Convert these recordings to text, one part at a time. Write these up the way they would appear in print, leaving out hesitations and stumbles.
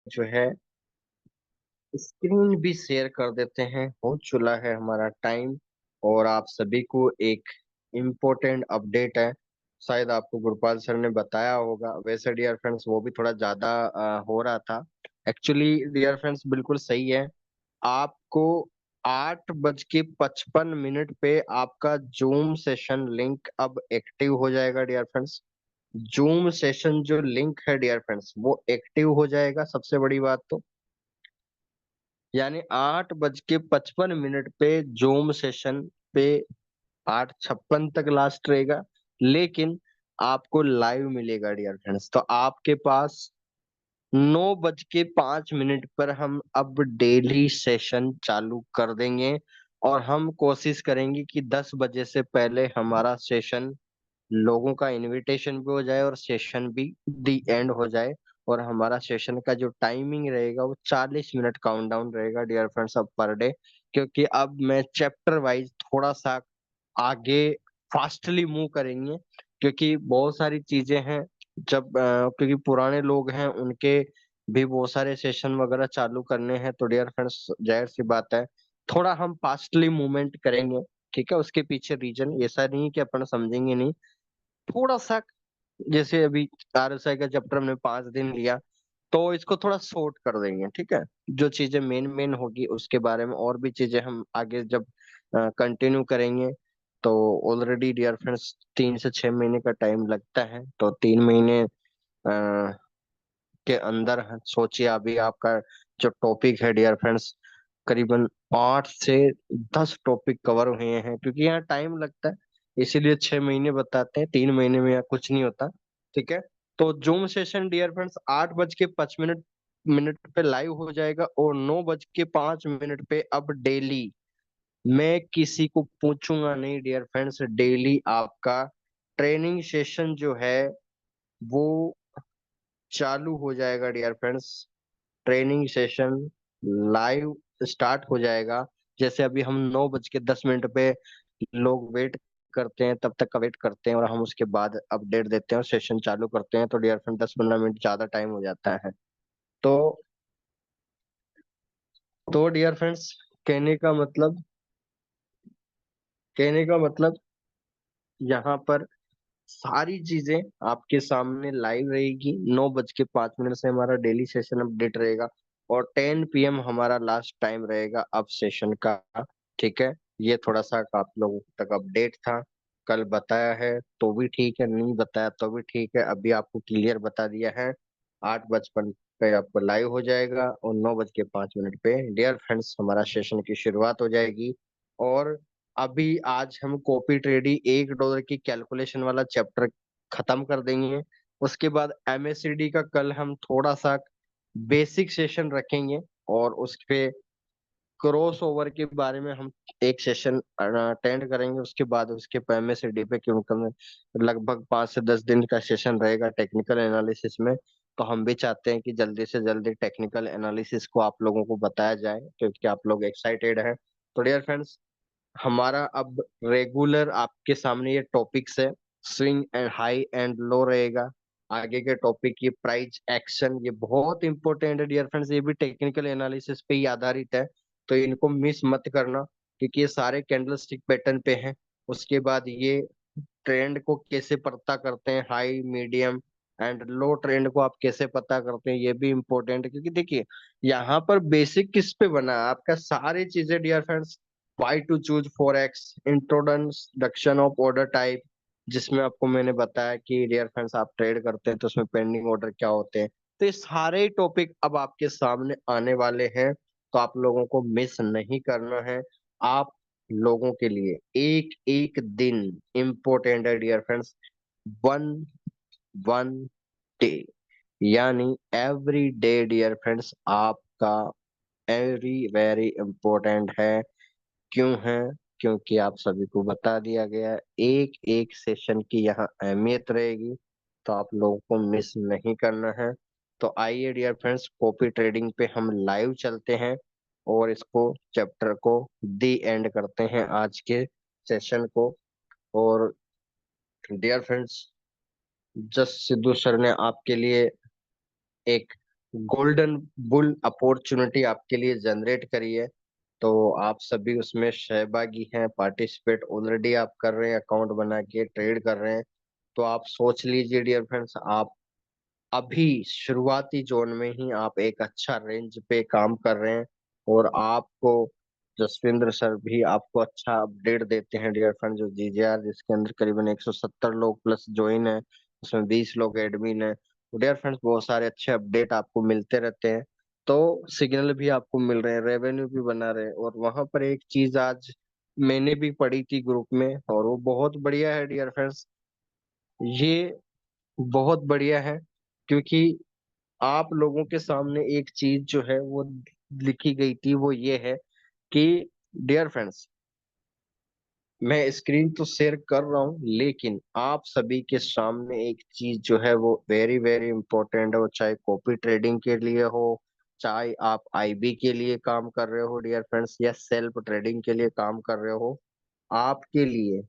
जो है स्क्रीन भी शेयर कर देते हैं। हो चुका है हमारा टाइम और आप सभी को एक इम्पोर्टेंट अपडेट है। शायद आपको गुरपाल सर ने बताया होगा। वैसे डियर फ्रेंड्स वो भी थोड़ा ज्यादा हो रहा था। एक्चुअली डियर फ्रेंड्स बिल्कुल सही है। आपको 8:55 पे आपका जूम सेशन लिंक अब एक्टिव हो जाएगा डियर फ्रेंड्स। जूम सेशन जो लिंक है डियर फ्रेंड्स वो एक्टिव हो जाएगा। सबसे बड़ी बात तो यानी 8:55 पे जूम सेशन पे 8:56 तक लास्ट रहेगा। लेकिन आपको लाइव मिलेगा डियर फ्रेंड्स। तो आपके पास 9:05 पर हम अब डेली सेशन चालू कर देंगे। और हम कोशिश करेंगे कि 10 बजे से पहले हमारा सेशन लोगों का इनविटेशन भी हो जाए और सेशन भी दी एंड हो जाए। और हमारा सेशन का जो टाइमिंग रहेगा वो 40 मिनट काउंटडाउन रहेगा डियर फ्रेंड्स अब पर डे। क्योंकि अब मैं चैप्टर वाइज थोड़ा सा आगे फास्टली मूव करेंगे। क्योंकि बहुत सारी चीजें हैं। जब क्योंकि पुराने लोग हैं उनके भी बहुत सारे सेशन वगैरह चालू करने हैं। तो डियर फ्रेंड्स जाहिर सी बात है थोड़ा हम फास्टली मूवमेंट करेंगे। ठीक है उसके पीछे रीजन ऐसा नहीं कि अपन समझेंगे नहीं। थोड़ा सा जैसे अभी आरएसआई का चैप्टर हमने 5 दिन लिया तो इसको थोड़ा शॉर्ट कर देंगे। ठीक है जो चीजें मेन मेन होगी उसके बारे में और भी चीजें हम आगे जब कंटिन्यू करेंगे। तो ऑलरेडी डियर फ्रेंड्स 3 से 6 महीने का टाइम लगता है। तो 3 महीने के अंदर सोचिए अभी आपका जो टॉपिक है डियर फ्रेंड्स करीबन 8 से 10 टॉपिक कवर हुए हैं। क्योंकि यहाँ टाइम लगता है इसीलिए 6 महीने बताते हैं। 3 महीने में यहाँ कुछ नहीं होता। ठीक है तो zoom session dear friends 8:05 minute पे लाइव हो जाएगा। और 9:05 पे अब डेली मैं किसी को पूछूंगा नहीं डियर फ्रेंड्स। डेली आपका ट्रेनिंग सेशन जो है वो चालू हो जाएगा dear friends. Training session live start हो जाएगा। जैसे अभी हम 9:10 पे लोग वेट करते हैं तब तक का वेट करते हैं और हम उसके बाद अपडेट देते हैं और सेशन चालू करते हैं। तो डियर फ्रेंड 10-15 मिनट ज्यादा टाइम हो जाता है। तो डियर फ्रेंड्स कहने का मतलब कहने का मतलब यहाँ पर सारी चीजें आपके सामने लाइव रहेगी। 9:05 से हमारा डेली सेशन अपडेट रहेगा। और 10 PM हमारा लास्ट टाइम रहेगा अब सेशन का। ठीक है ये थोड़ा सा आप लोगों तक अपडेट था। कल बताया है तो भी ठीक है नहीं बताया तो भी ठीक है। अभी आपको क्लियर बता दिया है। 8:55 पे आपको लाइव हो जाएगा और 9:05 पे डियर फ्रेंड्स हमारा सेशन की शुरुआत हो जाएगी। और अभी आज हम कॉपी ट्रेडिंग $1 की कैलकुलेशन वाला चैप्टर खत्म कर देंगे। उसके बाद एमएससीडी का कल हम थोड़ा सा बेसिक सेशन रखेंगे। और उस पे क्रॉस ओवर के बारे में हम एक सेशन अटेंड करेंगे। उसके बाद उसके एमएससीडी पे क्योंकि लगभग 5 से 10 दिन का सेशन रहेगा टेक्निकल एनालिसिस में। तो हम भी चाहते हैं कि जल्दी से जल्दी टेक्निकल एनालिसिस को आप लोगों को बताया जाए क्योंकि आप लोग एक्साइटेड हैं। तो डियर फ्रेंड्स हमारा अब रेगुलर आपके सामने ये टॉपिक्स है। Swing and high and low रहेगा। आगे के टॉपिक ये प्राइस एक्शन ये बहुत इंपॉर्टेंट है डियर फ्रेंड्स। ये भी टेक्निकल एनालिसिस पे ही आधारित है। तो इनको मिस मत करना क्योंकि ये सारे कैंडलस्टिक पैटर्न पे हैं। उसके बाद ये ट्रेंड को कैसे पता करते हैं high medium and low trend को आप कैसे पता करते हैं ये भी इंपॉर्टेंट है। क्योंकि देखिए यहाँ पर बेसिक किस पे बना है आपका सारी चीजें dear friends. Why to choose forex introduction of order type जिसमें आपको मैंने बताया कि डियर फ्रेंड्स आप ट्रेड करते हैं तो उसमें पेंडिंग ऑर्डर क्या होते हैं। तो ये सारे टॉपिक अब आपके सामने आने वाले हैं। तो आप लोगों को मिस नहीं करना है। आप लोगों के लिए एक एक दिन इम्पोर्टेंट है dear friends. One one day यानी एवरी डे डियर फ्रेंड्स आपका वेरी वेरी इम्पोर्टेंट है। क्यों है क्योंकि आप सभी को बता दिया गया है एक एक सेशन की यहाँ अहमियत रहेगी। तो आप लोगों को मिस नहीं करना है। तो आइए डियर फ्रेंड्स कॉपी ट्रेडिंग पे हम लाइव चलते हैं और इसको चैप्टर को दी एंड करते हैं आज के सेशन को। और dear friends just Sidhu sir ने आपके लिए एक गोल्डन बुल अपॉर्चुनिटी आपके लिए जनरेट करी है। तो आप सभी उसमें सहभागी हैं, पार्टिसिपेट ऑलरेडी आप कर रहे हैं, अकाउंट बना के ट्रेड कर रहे हैं। तो आप सोच लीजिए डियर फ्रेंड्स, आप अभी शुरुआती जोन में ही आप एक अच्छा रेंज पे काम कर रहे हैं। और आपको जसविंद्र सर भी आपको अच्छा अपडेट देते हैं डियर फ्रेंड, जो जीजेआर जिसके अंदर करीबन 170 लोग प्लस ज्वाइन है, उसमें 20 लोग एडमिन है। तो डियर फ्रेंड्स बहुत सारे अच्छे अपडेट आपको मिलते रहते हैं। तो सिग्नल भी आपको मिल रहे हैं, रेवेन्यू भी बना रहे हैं। और वहां पर एक चीज आज मैंने भी पढ़ी थी ग्रुप में, और वो बहुत बढ़िया है डियर फ्रेंड्स। ये बहुत बढ़िया है, क्योंकि आप लोगों के सामने एक चीज जो है वो लिखी गई थी, वो ये है कि डियर फ्रेंड्स, मैं स्क्रीन तो शेयर कर रहा हूँ, लेकिन आप सभी के सामने एक चीज जो है वो वेरी वेरी इंपॉर्टेंट है। वो चाहे कॉपी ट्रेडिंग के लिए हो, चाहे आप आईबी के लिए काम कर रहे हो डियर फ्रेंड्स, या सेल्फ ट्रेडिंग के लिए काम कर रहे हो, आपके लिए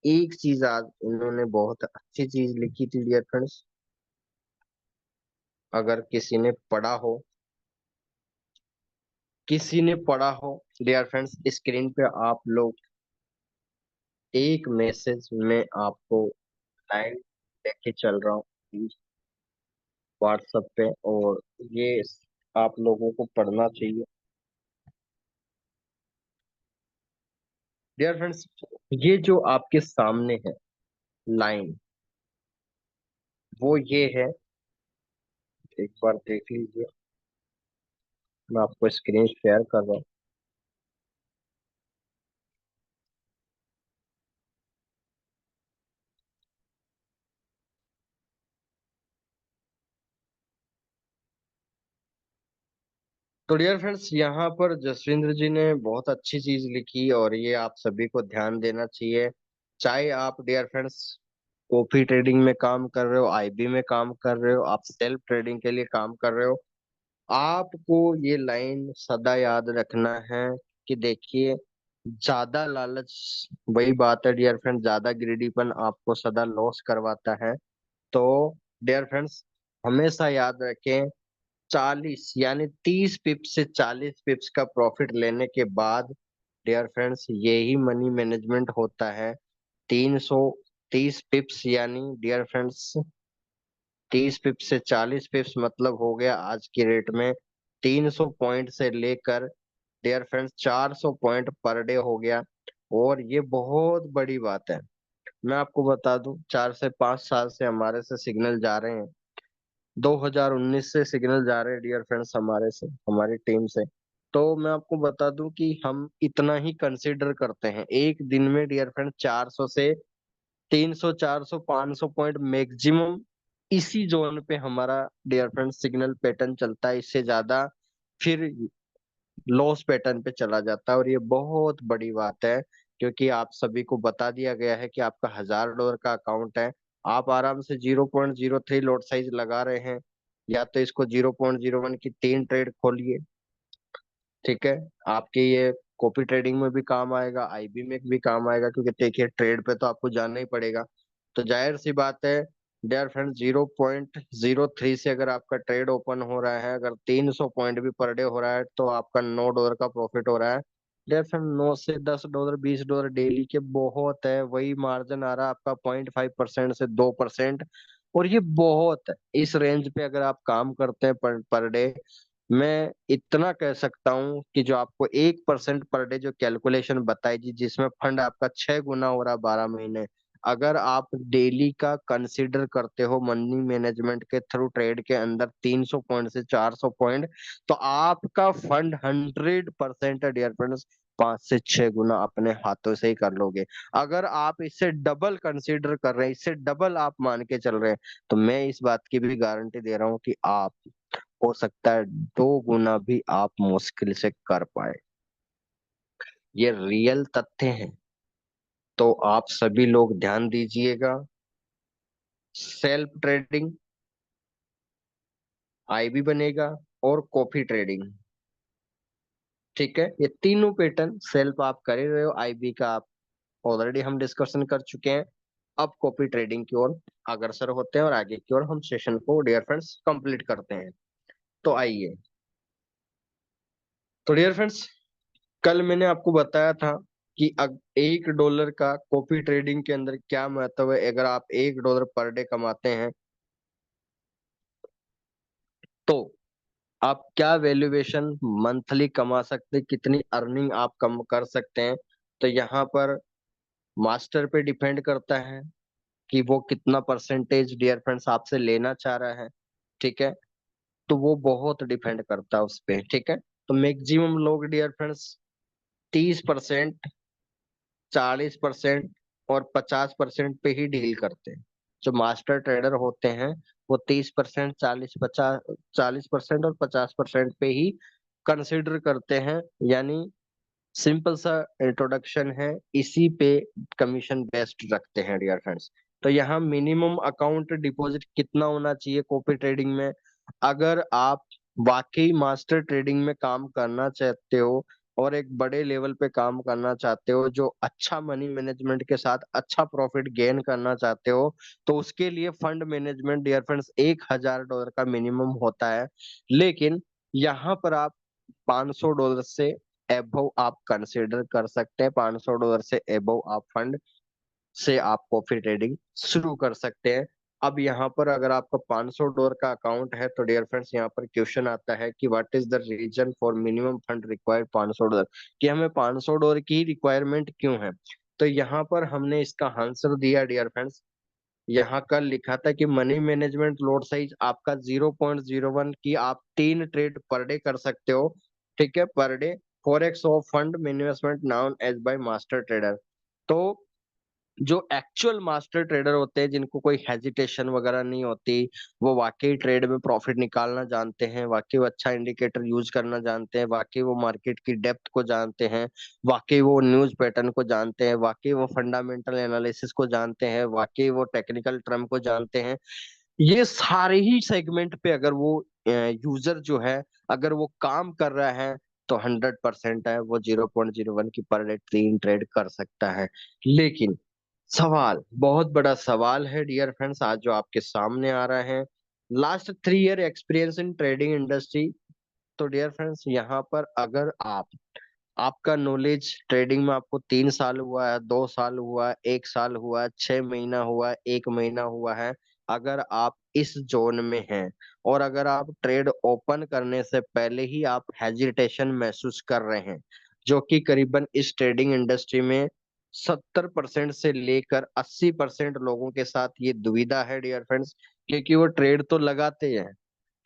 एक चीज आज इन्होंने बहुत अच्छी चीज लिखी थी डियर फ्रेंड्स। अगर किसी ने पढ़ा हो डियर फ्रेंड्स, स्क्रीन पे आप लोग एक मैसेज में आपको लाइन लेके चल रहा हूँ व्हाट्सएप पे, और ये आप लोगों को पढ़ना चाहिए डियर फ्रेंड्स। ये जो आपके सामने है लाइन, वो ये है, एक बार देख लीजिए, मैं आपको स्क्रीन शेयर कर रहा हूँ। तो डियर फ्रेंड्स, यहाँ पर जसविंद्र जी ने बहुत अच्छी चीज लिखी, और ये आप सभी को ध्यान देना चाहिए। चाहे आप डियर फ्रेंड्स कॉपी ट्रेडिंग में काम कर रहे हो, आईबी में काम कर रहे हो, आप सेल्फ ट्रेडिंग के लिए काम कर रहे हो, आपको ये लाइन सदा याद रखना है कि देखिए, ज्यादा लालच, वही बात है डियर फ्रेंड, ज्यादा ग्रीडीपन आपको सदा लॉस करवाता है। तो डियर फ्रेंड्स, हमेशा याद रखें, 40 यानी 30 पिप्स से 40 पिप्स का प्रॉफिट लेने के बाद डियर फ्रेंड्स, यही मनी मैनेजमेंट होता है। 330 पिप्स यानी डियर फ्रेंड्स 30 पिप्स से 40 पिप्स मतलब हो गया आज की रेट में 300 पॉइंट से लेकर dear friends 400 point per day हो गया। और ये बहुत बड़ी बात है। मैं आपको बता दूं, 4 से 5 साल से हमारे से सिग्नल जा रहे हैं, 2019 से सिग्नल जा रहे हैं डियर फ्रेंड्स हमारे से, हमारी टीम से। तो मैं आपको बता दूं कि हम इतना ही कंसीडर करते हैं एक दिन में डियर फ्रेंड, 400 से 300, 400, 500 पॉइंट मैक्सिमम, इसी जोन पे हमारा डियर फ्रेंड सिग्नल पैटर्न चलता है। इससे ज्यादा फिर लॉस पैटर्न पे चला जाता है। और ये बहुत बड़ी बात है, क्योंकि आप सभी को बता दिया गया है कि आपका $1000 का अकाउंट है, आप आराम से 0.03 लॉट साइज लगा रहे हैं, या तो इसको 0.01 की 3 ट्रेड खोलिए। ठीक है, आपके ये कॉपी ट्रेडिंग में भी काम आएगा, आईबी में भी काम आएगा, क्योंकि देखिए ट्रेड पे तो आपको जाना ही पड़ेगा। तो जाहिर सी बात है डियर फ्रेंड, 0.03 से अगर आपका ट्रेड ओपन हो रहा है, अगर 300 पॉइंट भी पर डे हो रहा है, तो आपका $9 का प्रॉफिट हो रहा है। डियर फ्रेंड, 9 से 10 डॉलर, $20 डेली के बहुत है, वही मार्जिन आ रहा है आपका 0.5% से 2%। और ये बहुत है, इस रेंज पे अगर आप काम करते हैं पर डे, मैं इतना कह सकता हूं कि जो आपको 1% पर डे जो कैलकुलेशन बताई, जिसमें फंड आपका 6 गुना हो रहा 12 महीने, अगर आप डेली का कंसीडर करते हो मनी मैनेजमेंट के थ्रू ट्रेड के अंदर 300 पॉइंट से 400 पॉइंट, तो आपका फंड 100% डियर फ्रेंड्स 5 से 6 गुना अपने हाथों से ही कर लोगे। अगर आप इससे डबल कंसीडर कर रहे हैं, इससे डबल आप मान के चल रहे हैं, तो मैं इस बात की भी गारंटी दे रहा हूँ कि आप, हो सकता है 2 गुना भी आप मुश्किल से कर पाए। ये रियल तथ्य हैं। तो आप सभी लोग ध्यान दीजिएगा। सेल्फ ट्रेडिंग, आईबी बनेगा, और कॉपी ट्रेडिंग। ठीक है, ये तीनों पैटर्न, सेल्फ आप कर ही रहे हो, आईबी का आप ऑलरेडी हम डिस्कशन कर चुके हैं। अब कॉपी ट्रेडिंग की ओर अग्रसर होते हैं, और आगे की ओर हम सेशन को डियर फ्रेंड्स कंप्लीट करते हैं। तो आइए, तो डियर फ्रेंड्स, कल मैंने आपको बताया था कि $1 का कॉपी ट्रेडिंग के अंदर क्या महत्व है। अगर आप $1 पर डे कमाते हैं तो आप क्या वैल्यूएशन मंथली कमा सकते हैं, कितनी अर्निंग आप कम कर सकते हैं। तो यहाँ पर मास्टर पे डिपेंड करता है कि वो कितना परसेंटेज डियर फ्रेंड्स आपसे लेना चाह रहा है। ठीक है, तो वो बहुत डिपेंड करता है उस पे। ठीक है, तो मैक्सिमम लोग डियर फ्रेंड्स 30%, 40% और 50% पे ही डील करते हैं। जो मास्टर ट्रेडर होते हैं वो 30%, 40% और 50% पे ही कंसिडर करते हैं। यानी सिंपल सा इंट्रोडक्शन है, इसी पे कमीशन बेस्ड रखते हैं डियर फ्रेंड्स। तो यहाँ मिनिमम अकाउंट डिपॉजिट कितना होना चाहिए कॉपी ट्रेडिंग में? अगर आप वाकई मास्टर ट्रेडिंग में काम करना चाहते हो और एक बड़े लेवल पे काम करना चाहते हो, जो अच्छा मनी मैनेजमेंट के साथ अच्छा प्रॉफिट गेन करना चाहते हो, तो उसके लिए फंड मैनेजमेंट डियर फ्रेंड्स $1,000 का मिनिमम होता है। लेकिन यहाँ पर आप $500 से एबव आप कंसिडर कर सकते हैं। $500 से एबव आप फंड से आप कॉफी ट्रेडिंग शुरू कर सकते हैं। अब यहाँ पर अगर आपका $500 का अकाउंट है तो डियर फ्रेंड्स यहाँ पर क्वेश्चन आता है कि what is the reason for minimum fund required $500, कि हमें $500 की रिक्वायरमेंट क्यों है? तो यहाँ पर हमने इसका आंसर दिया डियर फ्रेंड्स। यहाँ कल लिखा था कि मनी मैनेजमेंट लॉट साइज आपका 0.01 की आप 3 ट्रेड पर डे कर सकते हो। ठीक है, per day forex of fund investment known as by master trader. तो जो एक्चुअल मास्टर ट्रेडर होते हैं, जिनको कोई हेजिटेशन वगैरह नहीं होती, वो वाकई ट्रेड में प्रॉफिट निकालना जानते हैं, वाकई वो अच्छा इंडिकेटर यूज करना जानते हैं, वाकई वो मार्केट की डेप्थ को जानते हैं, वाकई वो न्यूज पैटर्न को जानते हैं, वाकई वो फंडामेंटल एनालिसिस को जानते हैं, वाकई वो टेक्निकल टर्म को जानते हैं। ये सारे ही सेगमेंट पे अगर वो यूजर जो है, अगर वो काम कर रहा है, तो 100% है वो 0.01 की पर डे 3 ट्रेड कर सकता है। लेकिन सवाल, बहुत बड़ा सवाल है डियर फ्रेंड्स आज जो आपके सामने आ रहा है, last 3 year experience in trading industry. तो डियर फ्रेंड्स यहाँ पर अगर आपका नॉलेज ट्रेडिंग में आपको 3 साल हुआ है, 2 साल हुआ है, 1 साल हुआ है, 6 महीना हुआ है, 1 महीना हुआ है, अगर आप इस जोन में हैं और अगर आप ट्रेड ओपन करने से पहले ही आप हेजिटेशन महसूस कर रहे हैं, जो कि करीबन इस ट्रेडिंग इंडस्ट्री में 70% से लेकर 80% लोगों के साथ ये दुविधा है डियर फ्रेंड्स। क्योंकि वो ट्रेड तो लगाते हैं,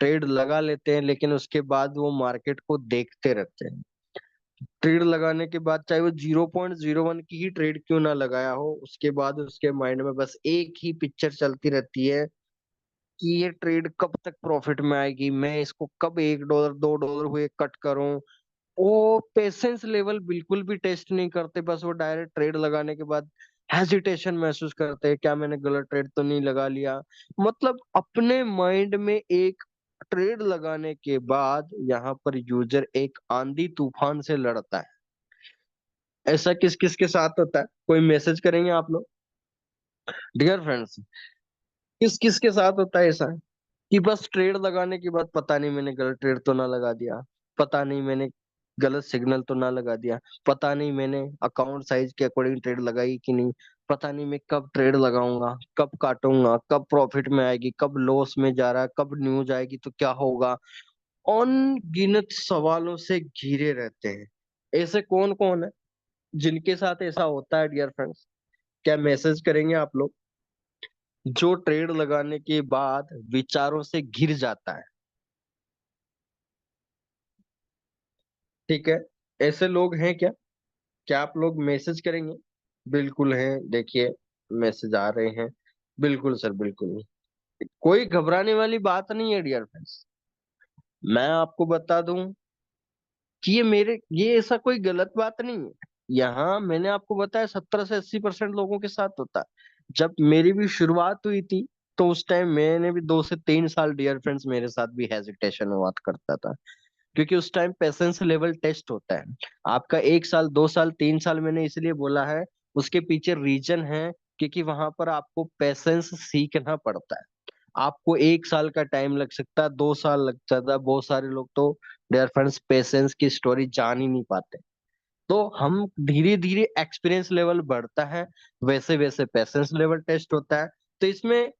ट्रेड लगा लेते हैं, लेकिन उसके बाद वो मार्केट को देखते रहते हैं। ट्रेड लगाने के बाद चाहे वो 0.01 की ही ट्रेड क्यों ना लगाया हो, उसके बाद उसके माइंड में बस एक ही पिक्चर चलती रहती है कि ये ट्रेड कब तक प्रॉफिट में आएगी, मैं इसको कब $1 $2 हुए कट करूं। वो पेशेंस लेवल बिल्कुल भी टेस्ट नहीं करते, बस वो डायरेक्ट ट्रेड लगाने के बाद हेजिटेशन महसूस करते हैं, क्या मैंने गलत ट्रेड तो नहीं लगा लिया। मतलब अपने माइंड में एक ट्रेड लगाने के बाद यहाँ पर यूजर एक आंधी तूफान से लड़ता है। ऐसा किस किस के साथ होता है, कोई मैसेज करेंगे आप लोग डियर फ्रेंड्स? किस किस के साथ होता है ऐसा कि बस ट्रेड लगाने के बाद पता नहीं मैंने गलत ट्रेड तो ना लगा दिया, पता नहीं मैंने गलत सिग्नल तो ना लगा दिया, पता नहीं मैंने अकाउंट साइज के अकॉर्डिंग ट्रेड लगाई कि नहीं, पता नहीं मैं कब ट्रेड लगाऊंगा, कब काटूंगा, कब प्रॉफिट में आएगी, कब लॉस में जा रहा है, कब न्यूज आएगी तो क्या होगा। अनगिनत सवालों से घिरे रहते हैं। ऐसे कौन कौन है जिनके साथ ऐसा होता है डियर फ्रेंड्स? क्या मैसेज करेंगे आप लोग? जो ट्रेड लगाने के बाद विचारों से घिर जाता है। ठीक है, ऐसे लोग हैं क्या? क्या आप लोग मैसेज करेंगे? बिल्कुल हैं, देखिए मैसेज आ रहे हैं। बिल्कुल सर, बिल्कुल। कोई घबराने वाली बात नहीं है डियर फ्रेंड्स। मैं आपको बता दूं कि ये ऐसा कोई गलत बात नहीं है। यहाँ मैंने आपको बताया 70 से 80% लोगों के साथ होता है। जब मेरी भी शुरुआत हुई थी तो उस टाइम मैंने भी 2 से 3 साल डियर फ्रेंड्स मेरे साथ भी हेजिटेशन हुआ करता था। क्योंकि उस टाइम पेशेंस लेवल टेस्ट होता है आपका। 1 साल, 2 साल, 3 साल मैंने इसलिए बोला है, उसके पीछे रीजन है क्योंकि वहां पर आपको पेशेंस सीखना पड़ता है। आपको 1 साल का टाइम लग सकता है, 2 साल लग सकता है, बहुत सारे लोग तो डियर फ्रेंड्स पेशेंस की स्टोरी जान ही नहीं पाते। तो हम धीरे धीरे एक्सपीरियंस लेवल बढ़ता है, वैसे वैसे पेशेंस लेवल टेस्ट होता है। तो इसमें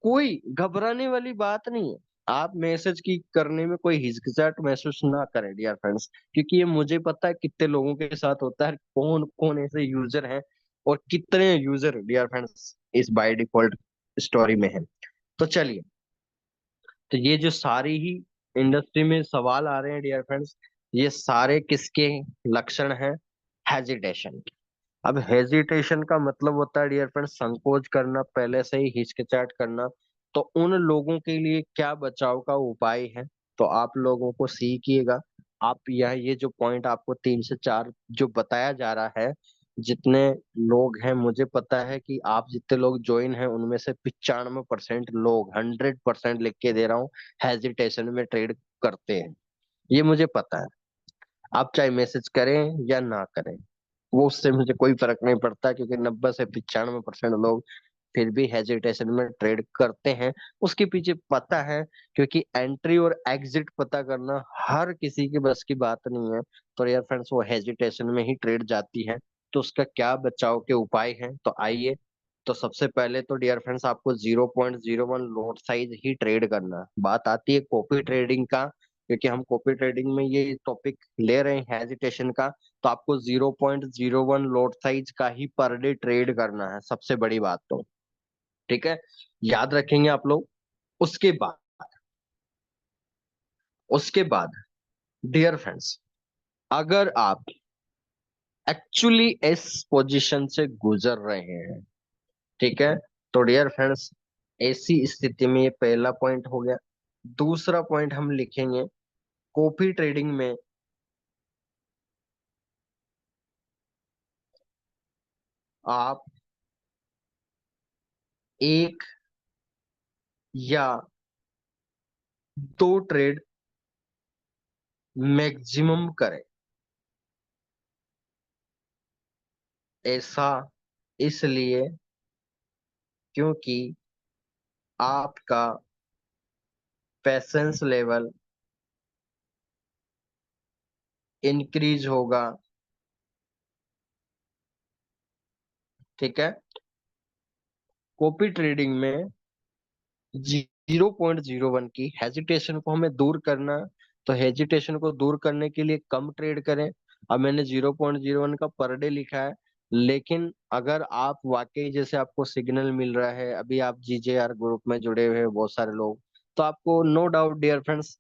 कोई घबराने वाली बात नहीं है। आप मैसेज की करने में कोई हिचकिचाहट महसूस ना करें डियर फ्रेंड्स, क्योंकि ये मुझे पता है कितने लोगों के साथ होता है, कौन कौन ऐसे यूजर हैं और कितने यूजर डियर फ्रेंड्स इस बाय डिफॉल्ट स्टोरी में है। तो चलिए, तो ये जो सारी ही इंडस्ट्री में सवाल आ रहे हैं डियर फ्रेंड्स, ये सारे किसके लक्षण हैं? हेजिटेशन। अब हेजिटेशन का मतलब होता है डियर फ्रेंड्स संकोच करना, पहले से ही हिचकिचाहट करना। तो उन लोगों के लिए क्या बचाव का उपाय है, तो आप लोगों को सीखिएगा। आप यह ये जो पॉइंट आपको 3 से 4 जो बताया जा रहा है, जितने लोग हैं मुझे पता है कि आप जितने लोग ज्वाइन हैं उनमें से 95% लोग, 100% लिख के दे रहा हूँ, हेजिटेशन में ट्रेड करते हैं। ये मुझे पता है। आप चाहे मैसेज करें या ना करें, वो उससे मुझे कोई फर्क नहीं पड़ता, क्योंकि 90 से 95% लोग फिर भी हेजिटेशन में ट्रेड करते हैं। उसके पीछे पता है, क्योंकि एंट्री और एग्जिट पता करना हर किसी के बस की बात नहीं है। तो यार फ्रेंड्स वो हेजिटेशन में ही ट्रेड जाती है। तो उसका क्या बचाव के उपाय हैं, तो आइए। तो सबसे पहले तो डियर फ्रेंड्स आपको 0.01 लॉट साइज ही ट्रेड करना है। बात आती है कॉपी ट्रेडिंग का, क्योंकि हम कॉपी ट्रेडिंग में ये टॉपिक ले रहे हैं हेजिटेशन का। तो आपको 0.01 लॉट साइज का ही पर डे ट्रेड करना है, सबसे बड़ी बात तो। ठीक है, याद रखेंगे आप लोग। उसके बाद, उसके बाद डियर फ्रेंड्स, अगर आप एक्चुअली इस पोजीशन से गुजर रहे हैं, ठीक है, तो डियर फ्रेंड्स ऐसी स्थिति में ये पहला पॉइंट हो गया। दूसरा पॉइंट हम लिखेंगे, कॉपी ट्रेडिंग में आप एक या दो ट्रेड मैक्सिमम करें। ऐसा इसलिए क्योंकि आपका पेशेंस लेवल इंक्रीज होगा। ठीक है, कॉपी ट्रेडिंग में 0.01 की हेजिटेशन को हमें दूर करना है। तो हेजिटेशन को दूर करने के लिए कम ट्रेड करें। अब मैंने 0.01 का पर डे लिखा है, लेकिन अगर आप वाकई जैसे आपको सिग्नल मिल रहा है, अभी आप जीजेआर ग्रुप में जुड़े हुए हैं बहुत सारे लोग, तो आपको नो डाउट डियर फ्रेंड्स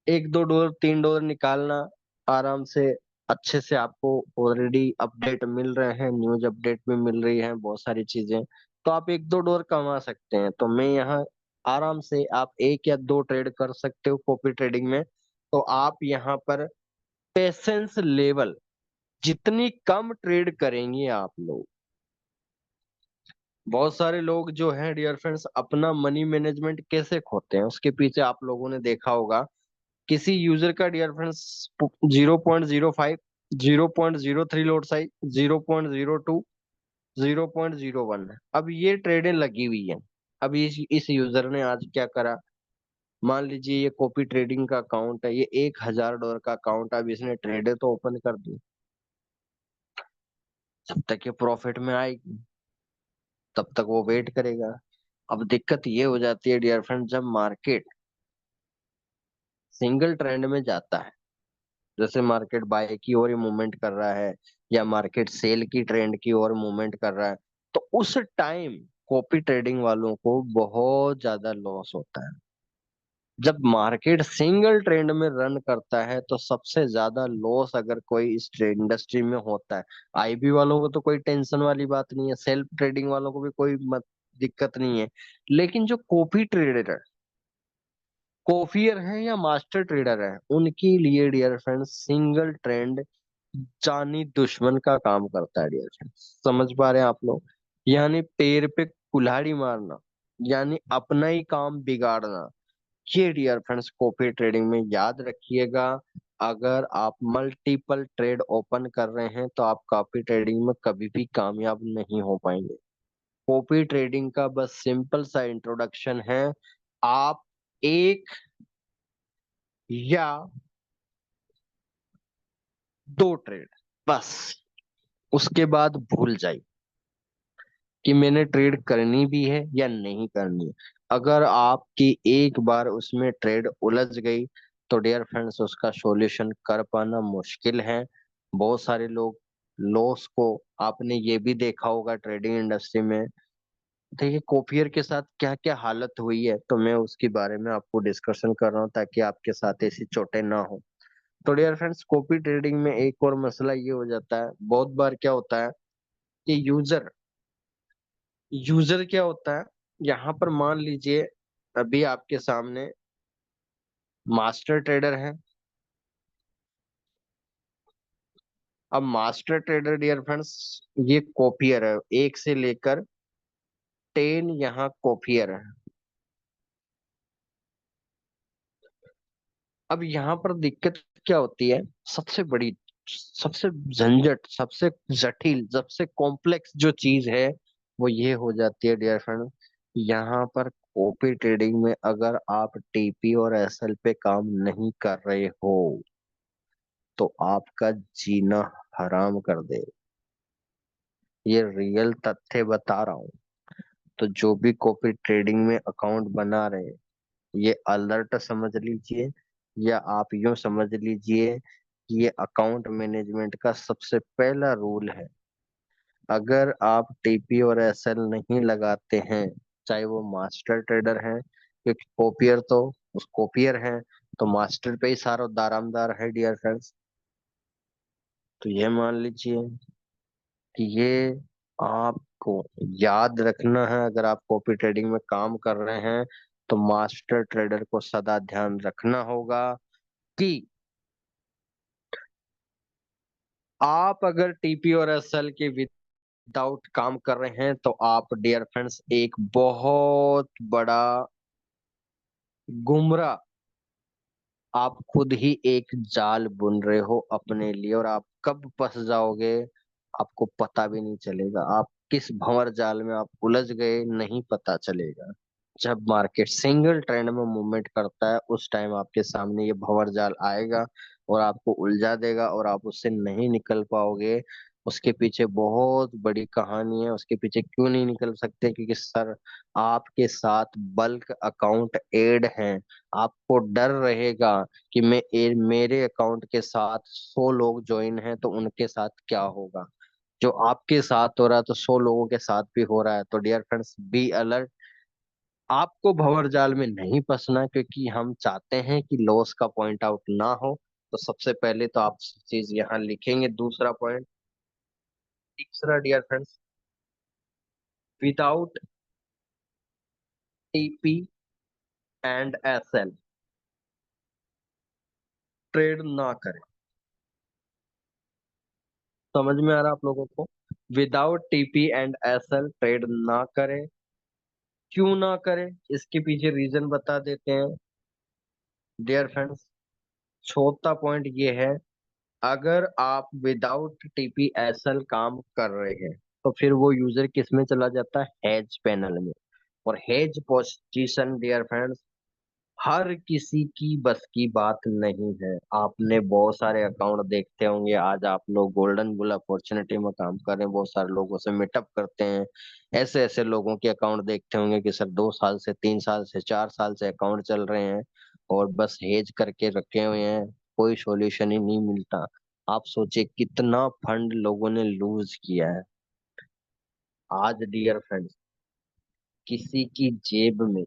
$1-2 $3 निकालना आराम से, अच्छे से आपको ऑलरेडी अपडेट मिल रहे हैं, न्यूज अपडेट भी मिल रही है, बहुत सारी चीजें। तो आप $1-2 कमा सकते हैं। तो मैं यहाँ आराम से आप एक या दो ट्रेड कर सकते हो कॉपी ट्रेडिंग में। तो आप यहाँ पर पेशेंस लेवल जितनी कम ट्रेड करेंगे आप लोग, बहुत सारे लोग जो हैं डियर फ्रेंड्स अपना मनी मैनेजमेंट कैसे खोते हैं, उसके पीछे आप लोगों ने देखा होगा। किसी यूजर का डियर फ्रेंड्स 0.05, 0.03 लोड साइज, 0.02, 0.01 है। अब ये ट्रेडें लगी हुई है। अब इस यूजर ने आज क्या करा, मान लीजिए ये कॉपी ट्रेडिंग का अकाउंट है, ये $1000 का अकाउंट है। अब इसने ट्रेडें तो ओपन कर दी, जब तक ये प्रॉफिट में आएगी तब तक वो वेट करेगा। अब दिक्कत ये हो जाती है डियर फ्रेंड, जब मार्केट सिंगल ट्रेंड में जाता है, जैसे मार्केट बाय की ओर ही मूवमेंट कर रहा है या मार्केट सेल की ट्रेंड की ओर मूवमेंट कर रहा है, तो उस टाइम कॉपी ट्रेडिंग वालों को बहुत ज्यादा लॉस होता है। जब मार्केट सिंगल ट्रेंड में रन करता है तो सबसे ज्यादा लॉस अगर कोई इस इंडस्ट्री में होता है। आईबी वालों को तो कोई टेंशन वाली बात नहीं है, सेल्फ ट्रेडिंग वालों को भी कोई दिक्कत नहीं है। लेकिन जो कॉपी ट्रेडर, कॉफियर है या मास्टर ट्रेडर है, उनके लिए डियर फ्रेंड्स सिंगल ट्रेंड जानी दुश्मन का काम करता है डियर फ्रेंड्स। समझ पा रहे हैं आप लोग? यानी पैर पे कुल्हाड़ी मारना, यानी अपना ही काम बिगाड़ना। ये डियर फ्रेंड्स कॉपी ट्रेडिंग में याद रखिएगा। अगर आप मल्टीपल ट्रेड ओपन कर रहे हैं तो आप कॉपी ट्रेडिंग में कभी भी कामयाब नहीं हो पाएंगे। कॉपी ट्रेडिंग का बस सिंपल सा इंट्रोडक्शन है आप एक या दो ट्रेड, बस, उसके बाद भूल जाइए कि मैंने ट्रेड करनी भी है या नहीं करनी है। अगर आपकी एक बार उसमें ट्रेड उलझ गई तो डियर फ्रेंड्स उसका सॉल्यूशन कर पाना मुश्किल है। बहुत सारे लोग लॉस को, आपने ये भी देखा होगा ट्रेडिंग इंडस्ट्री में, देखिए कॉपियर के साथ क्या क्या हालत हुई है, तो मैं उसके बारे में आपको डिस्कशन कर रहा हूँ ताकि आपके साथ ऐसी चोटें ना हो। तो डियर फ्रेंड्स, कॉपी ट्रेडिंग में एक और मसला ये हो जाता है, बहुत बार क्या होता है कि यूजर क्या होता है, यहाँ पर मान लीजिए अभी आपके सामने मास्टर ट्रेडर है। अब मास्टर ट्रेडर डियर फ्रेंड्स ये कॉपियर है, एक से लेकर 10 यहाँ कॉपियर है। अब यहाँ पर दिक्कत क्या होती है, सबसे बड़ी, सबसे झंझट, सबसे जटिल, सबसे कॉम्प्लेक्स जो चीज है वो ये हो जाती है डियर फ्रेंड, यहाँ पर कॉपी ट्रेडिंग में अगर आप टीपी और एसएल पे काम नहीं कर रहे हो तो आपका जीना हराम कर दे। ये रियल तथ्य बता रहा हूँ। तो जो भी कॉपी ट्रेडिंग में अकाउंट बना रहे हैं, ये अलर्ट समझ लीजिए, या आप यूं समझ लीजिए कि ये अकाउंट मैनेजमेंट का सबसे पहला रूल है। अगर आप टीपी और एसएल नहीं लगाते हैं, चाहे वो मास्टर ट्रेडर हैं, क्योंकि कॉपियर तो उस कॉपियर हैं, तो मास्टर पे ही सारा दारामदार है डियर फ्रेंड्स। तो ये मान लीजिए कि ये आपको याद रखना है। अगर आप कॉपी ट्रेडिंग में काम कर रहे हैं तो मास्टर ट्रेडर को सदा ध्यान रखना होगा कि आप अगर टीपी और एसएल के विदाउट काम कर रहे हैं तो आप डियर फ्रेंड्स एक बहुत बड़ा गुमराह, आप खुद ही एक जाल बुन रहे हो अपने लिए, और आप कब फंस जाओगे आपको पता भी नहीं चलेगा। आप किस भंवर जाल में आप उलझ गए नहीं पता चलेगा। जब मार्केट सिंगल ट्रेंड में मूवमेंट करता है उस टाइम आपके सामने ये भंवर जाल आएगा और आपको उलझा देगा और आप उससे नहीं निकल पाओगे। उसके पीछे बहुत बड़ी कहानी है, उसके पीछे क्यों नहीं निकल सकते, क्योंकि सर आपके साथ बल्क अकाउंट ऐड हैं। आपको डर रहेगा कि मेरे अकाउंट के साथ 100 लोग ज्वाइन हैं तो उनके साथ क्या होगा। जो आपके साथ हो रहा है तो 100 लोगों के साथ भी हो रहा है। तो डियर फ्रेंड्स बी अलर्ट, आपको भंवर जाल में नहीं फंसना, क्योंकि हम चाहते हैं कि लॉस का पॉइंट आउट ना हो। तो सबसे पहले तो आप चीज यहाँ लिखेंगे, दूसरा पॉइंट। तीसरा dear friends, without TP and SL trade ना करें। समझ में आ रहा है आप लोगों को? Without TP and SL trade ना करें। क्यों ना करें, इसके पीछे रीजन बता देते हैं डियर फ्रेंड्स। चौथा पॉइंट ये है, अगर आप विदाउट टीपीएसएल काम कर रहे हैं तो फिर वो यूजर किस में चला जाता है, हेज पैनल में। और हेज पोजीशन डियर फ्रेंड्स हर किसी की बस की बात नहीं है। आपने बहुत सारे अकाउंट देखते होंगे, आज आप लोग गोल्डन बुल अपॉर्चुनिटी में काम कर रहे हैं, बहुत सारे लोगों से मीटअप करते हैं। ऐसे ऐसे लोगों के अकाउंट देखते होंगे कि सर 2 साल से, 3 साल से, 4 साल से अकाउंट चल रहे हैं और बस हेज करके रखे हुए हैं, कोई सॉल्यूशन ही नहीं मिलता। आप सोचिए कितना फंड लोगों ने लूज किया है। आज डियर फ्रेंड्स किसी की जेब में,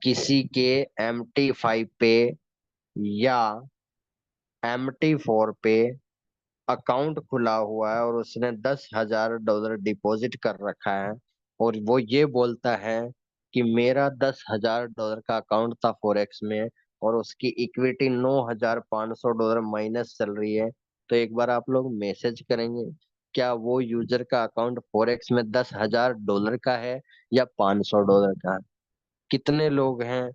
किसी के MT5 पे या MT4 पे अकाउंट खुला हुआ है और उसने $10,000 डिपॉजिट कर रखा है, और वो ये बोलता है कि मेरा $10,000 का अकाउंट था फॉरेक्स में और उसकी इक्विटी $9,500 माइनस चल रही है। तो एक बार आप लोग मैसेज करेंगे, क्या वो यूजर का अकाउंट फॉरेक्स में $10,000 का है या $500 का है? कितने लोग हैं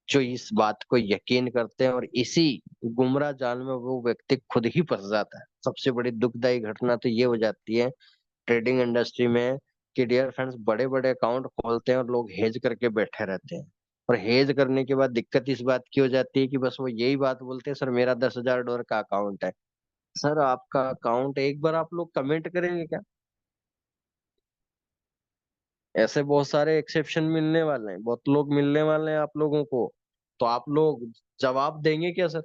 जो इस बात को यकीन करते हैं और इसी गुमराह जाल में वो व्यक्ति खुद ही फंस जाता है। सबसे बड़ी दुखदाई घटना तो ये हो जाती है ट्रेडिंग इंडस्ट्री में, कि डियर फ्रेंड्स बड़े बड़े अकाउंट खोलते हैं और लोग हेज करके बैठे रहते हैं। और हेज करने के बाद दिक्कत इस बात की हो जाती है कि बस वो यही बात बोलते हैं, सर मेरा $10,000 का अकाउंट है। सर आपका अकाउंट एक बार आप लोग कमेंट करेंगे क्या? ऐसे बहुत सारे एक्सेप्शन मिलने वाले हैं, बहुत लोग मिलने वाले हैं आप लोगों को। तो आप लोग जवाब देंगे क्या सर?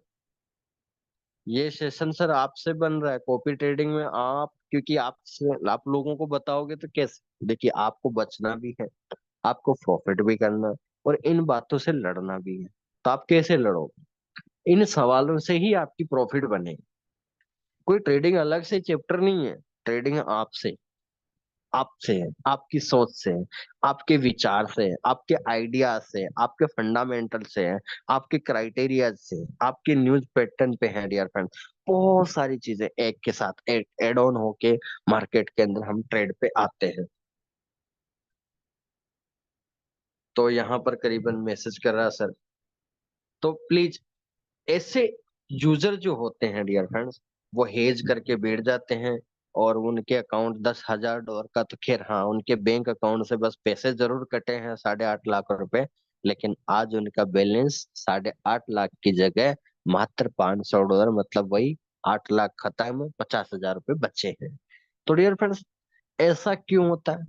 ये सेशन सर आपसे बन रहा है कॉपी ट्रेडिंग में। आप क्योंकि आप लोगों को बताओगे तो कैसे? देखिए आपको बचना भी है, आपको प्रॉफिट भी करना है, और इन बातों से लड़ना भी है। तो आप कैसे लड़ोगे? इन सवालों से ही आपकी प्रॉफिट बनेगी। कोई ट्रेडिंग अलग से चैप्टर नहीं है। ट्रेडिंग आपसे आपसे है, आपकी सोच से है, आपके विचार से है, आपके आइडिया से, आपके फंडामेंटल से है, आपके क्राइटेरिया से, आपके न्यूज पैटर्न पे है डियर फ्रेंड। बहुत सारी चीजें एक के साथ एड ऑन होके मार्केट के अंदर हम ट्रेड पे आते हैं। तो यहाँ पर करीबन मैसेज कर रहा है सर। तो प्लीज ऐसे यूजर जो होते हैं डियर फ्रेंड्स, वो हेज करके बैठ जाते हैं। और उनके अकाउंट $10,000 का तो खैर हाँ, उनके बैंक अकाउंट से बस पैसे जरूर कटे हैं 8.5 लाख रुपए। लेकिन आज उनका बैलेंस 8.5 लाख की जगह मात्र $500, मतलब वही 8 लाख खत्म, 50,000 रुपये बचे हैं। तो डियर फ्रेंड्स ऐसा क्यों होता है?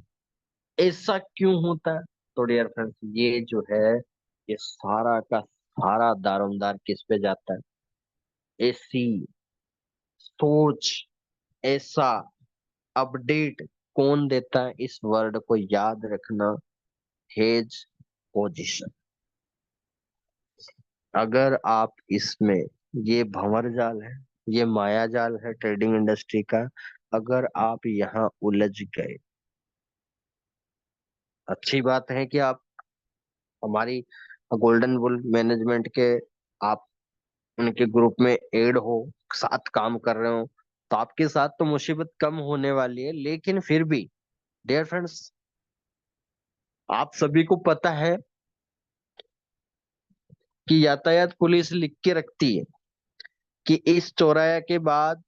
ऐसा क्यों होता है? तो डियर फ्रेंड्स ये जो है, ये सारा का सारा दारोमदार किस पे जाता है? ऐसी सोच, ऐसा अपडेट कौन देता है? इस वर्ड को याद रखना, हेज पोजीशन। अगर आप इसमें, ये भंवर जाल है, ये माया जाल है ट्रेडिंग इंडस्ट्री का। अगर आप यहाँ उलझ गए, अच्छी बात है कि आप हमारी गोल्डन बुल मैनेजमेंट के, आप उनके ग्रुप में ऐड हो, साथ काम कर रहे हो, तो आपके साथ तो मुसीबत कम होने वाली है। लेकिन फिर भी डियर फ्रेंड्स, आप सभी को पता है कि यातायात पुलिस लिख के रखती है कि इस चौराहे के बाद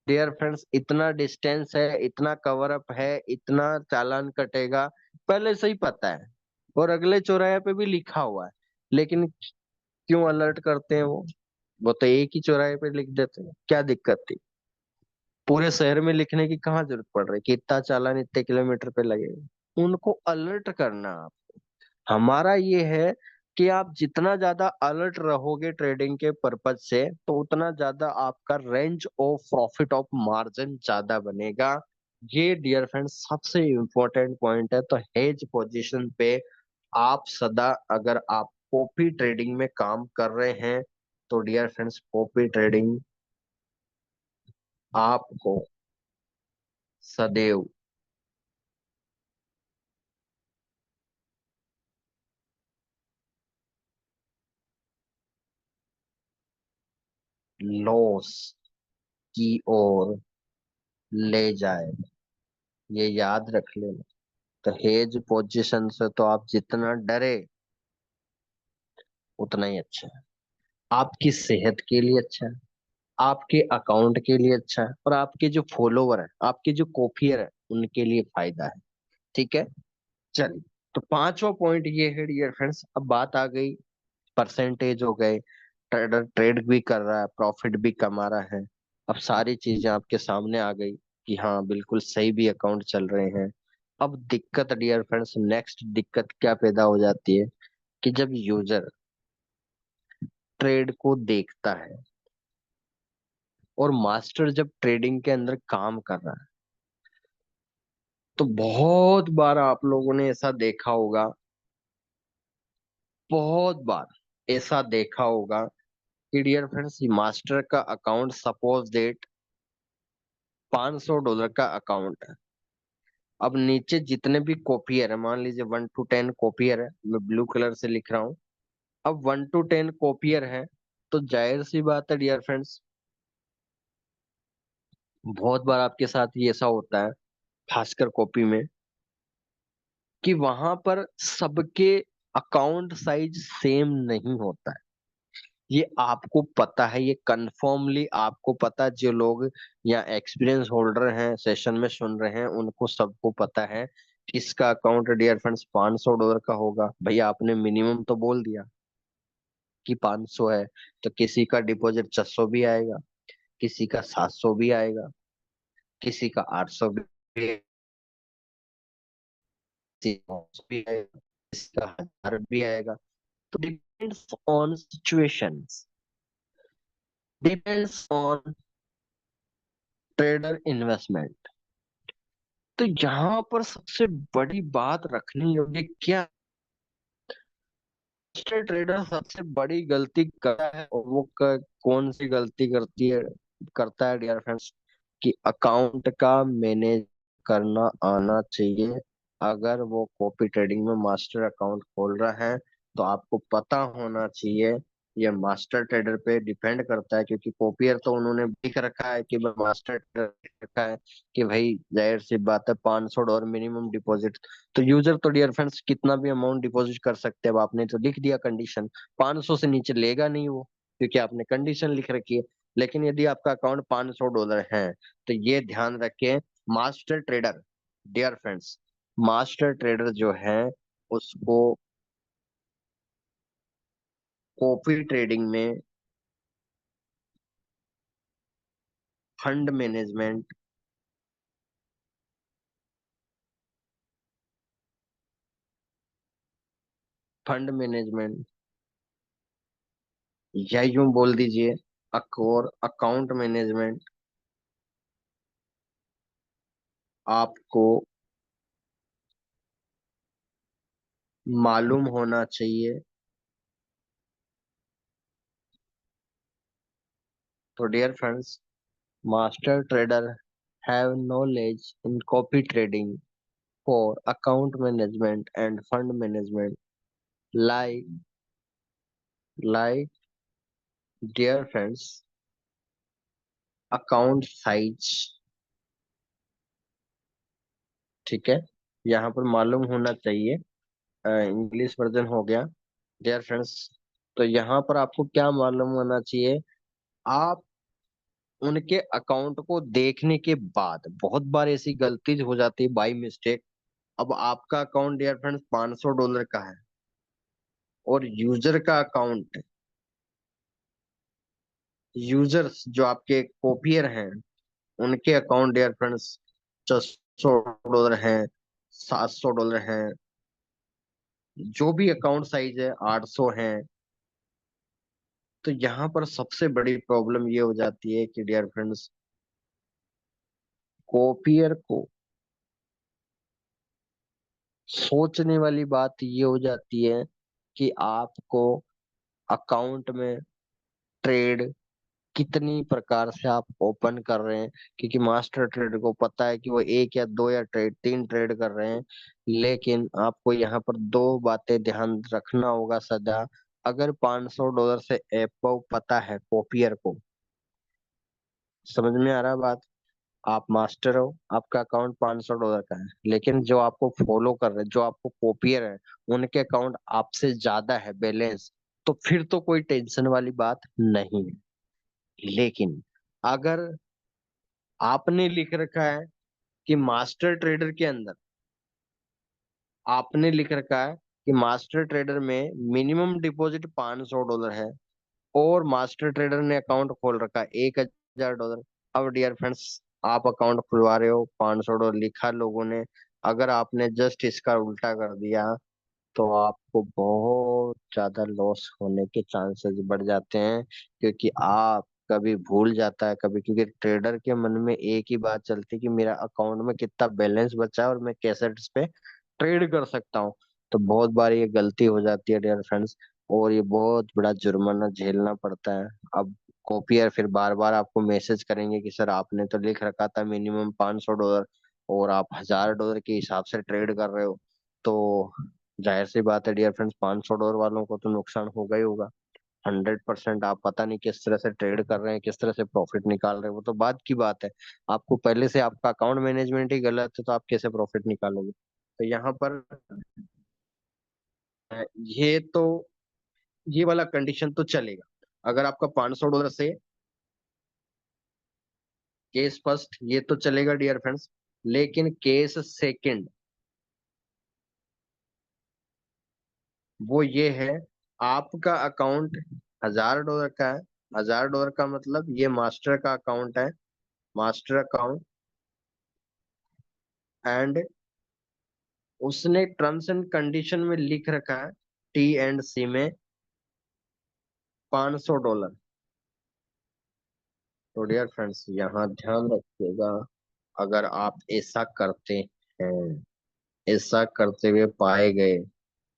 डियर फ्रेंड्स इतना डिस्टेंस है, इतना कवर अप है, इतना चालान कटेगा, पहले से ही पता है। और अगले चौराहे पे भी लिखा हुआ है। लेकिन क्यों अलर्ट करते हैं वो तो एक ही चौराहे पे लिख देते हैं, क्या दिक्कत थी? पूरे शहर में लिखने की कहाँ जरूरत पड़ रही कि इतना चालान इतने किलोमीटर पे लगेगा? उनको अलर्ट करना। हमारा ये है कि आप जितना ज्यादा अलर्ट रहोगे ट्रेडिंग के पर्पज से, तो उतना ज्यादा आपका range of profit of margin ज्यादा बनेगा। ये डियर फ्रेंड्स सबसे इम्पोर्टेंट पॉइंट है। तो हेज पोजीशन पे आप सदा, अगर आप कॉपी ट्रेडिंग में काम कर रहे हैं, तो डियर फ्रेंड्स कॉपी ट्रेडिंग आपको सदैव लॉस की ओर ले जाए, ये याद रख लेना। तो हेज पोजीशन से तो आप जितना डरे उतना ही अच्छा है। आपकी सेहत के लिए अच्छा है, आपके अकाउंट के लिए अच्छा है, और आपके जो फॉलोवर है, आपके जो कॉपियर है, उनके लिए फायदा है। ठीक है, चलिए। तो पांचवा पॉइंट ये है डियर फ्रेंड्स। अब बात आ गई, परसेंटेज हो गए, ट्रेडर ट्रेड भी कर रहा है, प्रॉफिट भी कमा रहा है। अब सारी चीजें आपके सामने आ गई कि हाँ बिल्कुल सही भी अकाउंट चल रहे हैं। अब दिक्कत डियर फ्रेंड्स, नेक्स्ट दिक्कत क्या पैदा हो जाती है कि जब यूजर ट्रेड को देखता है, और मास्टर जब ट्रेडिंग के अंदर काम कर रहा है, तो बहुत बार आप लोगों ने ऐसा देखा होगा, बहुत बार ऐसा देखा होगा कि डियर फ्रेंड्स मास्टर का अकाउंट, सपोज डेट $500 का अकाउंट है। अब नीचे जितने भी कॉपियर है, मान लीजिए 1 to 10 कॉपियर है, मैं ब्लू कलर से लिख रहा हूँ। अब 1 to 10 कॉपियर है, तो जाहिर सी बात है डियर फ्रेंड्स, बहुत बार आपके साथ ये ऐसा होता है, खासकर कॉपी में, कि वहां पर सबके अकाउंट साइज सेम नहीं होता है। ये आपको पता है, ये कन्फर्मली आपको पता, जो लोग या एक्सपीरियंस होल्डर हैं सेशन में सुन रहे हैं उनको सबको पता है किसका अकाउंट डियर फ्रेंड्स $500 का होगा। भैया आपने मिनिमम तो बोल दिया कि 500 है, तो किसी का डिपॉजिट 600 भी आएगा, किसी का 700 भी आएगा, किसी का 800 भी आएगा, किसी का 900 भी आएगा, किसी का 1000 भी आएगा। तो depends on situations, depends on trader investment. तो यहाँ पर सबसे बड़ी बात रखने योग्य क्या, मास्टर ट्रेडर सबसे बड़ी गलती करता है, और वो कौन सी गलती करता है डियर फ्रेंड्स, कि अकाउंट का मैनेज करना आना चाहिए। अगर वो कॉपी ट्रेडिंग में मास्टर अकाउंट खोल रहा है तो आपको पता होना चाहिए। ये मास्टर ट्रेडर पे डिपेंड करता है, क्योंकि कॉपियर तो उन्होंने लिख रखा है कि भाई मास्टर ट्रेडर लिख रखा है कि भाई जाहिर सी बात है $500 मिनिमम डिपॉजिट। तो यूजर तो डियर फ्रेंड्स कितना भी अमाउंट डिपॉजिट कर सकते हैं। अब आपने तो लिख दिया कंडीशन, 500 से नीचे लेगा नहीं वो, क्योंकि आपने कंडीशन लिख रखी है। लेकिन यदि आपका अकाउंट $500 है तो ये ध्यान रखें, master trader dear friends, master trader जो है उसको कॉपी ट्रेडिंग में फंड मैनेजमेंट, फंड मैनेजमेंट या यूं बोल दीजिए और अकाउंट मैनेजमेंट आपको मालूम होना चाहिए। तो dear friends, master trader have knowledge in copy trading for account management and fund management, like like dear friends, account size। ठीक है, यहाँ पर मालूम होना चाहिए। इंग्लिश वर्जन हो गया डियर फ्रेंड्स। तो यहाँ पर आपको क्या मालूम होना चाहिए, आप उनके अकाउंट को देखने के बाद, बहुत बार ऐसी गलती हो जाती है बाई मिस्टेक। अब आपका अकाउंट डियर फ्रेंड्स $500 का है और यूजर का अकाउंट, यूजर्स जो आपके कॉपियर हैं उनके अकाउंट डियर फ्रेंड्स $600 हैं, $700 हैं, जो भी अकाउंट साइज है 800 हैं। तो यहाँ पर सबसे बड़ी प्रॉब्लम ये हो जाती है कि डियर फ्रेंड्स, कॉपियर को सोचने वाली बात ये हो जाती है कि आपको अकाउंट में ट्रेड कितनी प्रकार से आप ओपन कर रहे हैं, क्योंकि मास्टर ट्रेडर को पता है कि वो एक या दो या तीन ट्रेड कर रहे हैं। लेकिन आपको यहाँ पर दो बातें ध्यान रखना होगा सदा। अगर $500 से एबव पता है कॉपियर को, समझ में आ रहा है बात, आप मास्टर हो, आपका अकाउंट $500 का है, लेकिन जो आपको फॉलो कर रहे हैं, जो आपको कॉपियर है, उनके अकाउंट आपसे ज्यादा है बैलेंस, तो फिर तो कोई टेंशन वाली बात नहीं है। लेकिन अगर आपने लिख रखा है कि मास्टर ट्रेडर के अंदर, आपने लिख रखा है कि मास्टर ट्रेडर में मिनिमम डिपॉजिट $500 है, और मास्टर ट्रेडर ने अकाउंट खोल रखा है $1000। अब डियर फ्रेंड्स, आप अकाउंट खुलवा रहे हो, $500 लिखा लोगों ने, अगर आपने जस्ट इसका उल्टा कर दिया तो आपको बहुत ज्यादा लॉस होने के चांसेस बढ़ जाते हैं। क्योंकि आप कभी भूल जाता है कभी, क्योंकि ट्रेडर के मन में एक ही बात चलती है कि मेरा अकाउंट में कितना बैलेंस बचा है और मैं कैसे इस पे ट्रेड कर सकता हूँ। तो बहुत बार ये गलती हो जाती है डियर फ्रेंड्स, और ये बहुत बड़ा जुर्माना झेलना पड़ता है। अब कॉपियर फिर बार बार आपको मैसेज करेंगे कि सर आपने तो लिख रखा था मिनिमम $500 और आप $1000 के हिसाब से ट्रेड कर रहे हो। तो जाहिर सी बात है डियर फ्रेंड्स, $500 वालों को तो नुकसान होगा ही होगा। 100% आप पता नहीं किस तरह से ट्रेड कर रहे हैं, किस तरह से प्रॉफिट निकाल रहे हैं, वो तो बात की बात है। आपको पहले से आपका अकाउंट मैनेजमेंट ही गलत है तो आप कैसे प्रॉफिट निकालोगे। तो यहाँ पर ये तो, ये वाला कंडीशन तो चलेगा। अगर आपका $500 से केस फर्स्ट ये तो चलेगा डियर फ्रेंड्स, लेकिन केस सेकंड वो ये है, आपका अकाउंट $1000 का है। $1000 का मतलब ये मास्टर का अकाउंट है, मास्टर अकाउंट। एंड उसने टर्म्स एंड कंडीशन में लिख रखा है T&C में $500। तो डियर फ्रेंड्स यहाँ ध्यान रखिएगा, अगर आप ऐसा करते हैं, ऐसा करते हुए पाए गए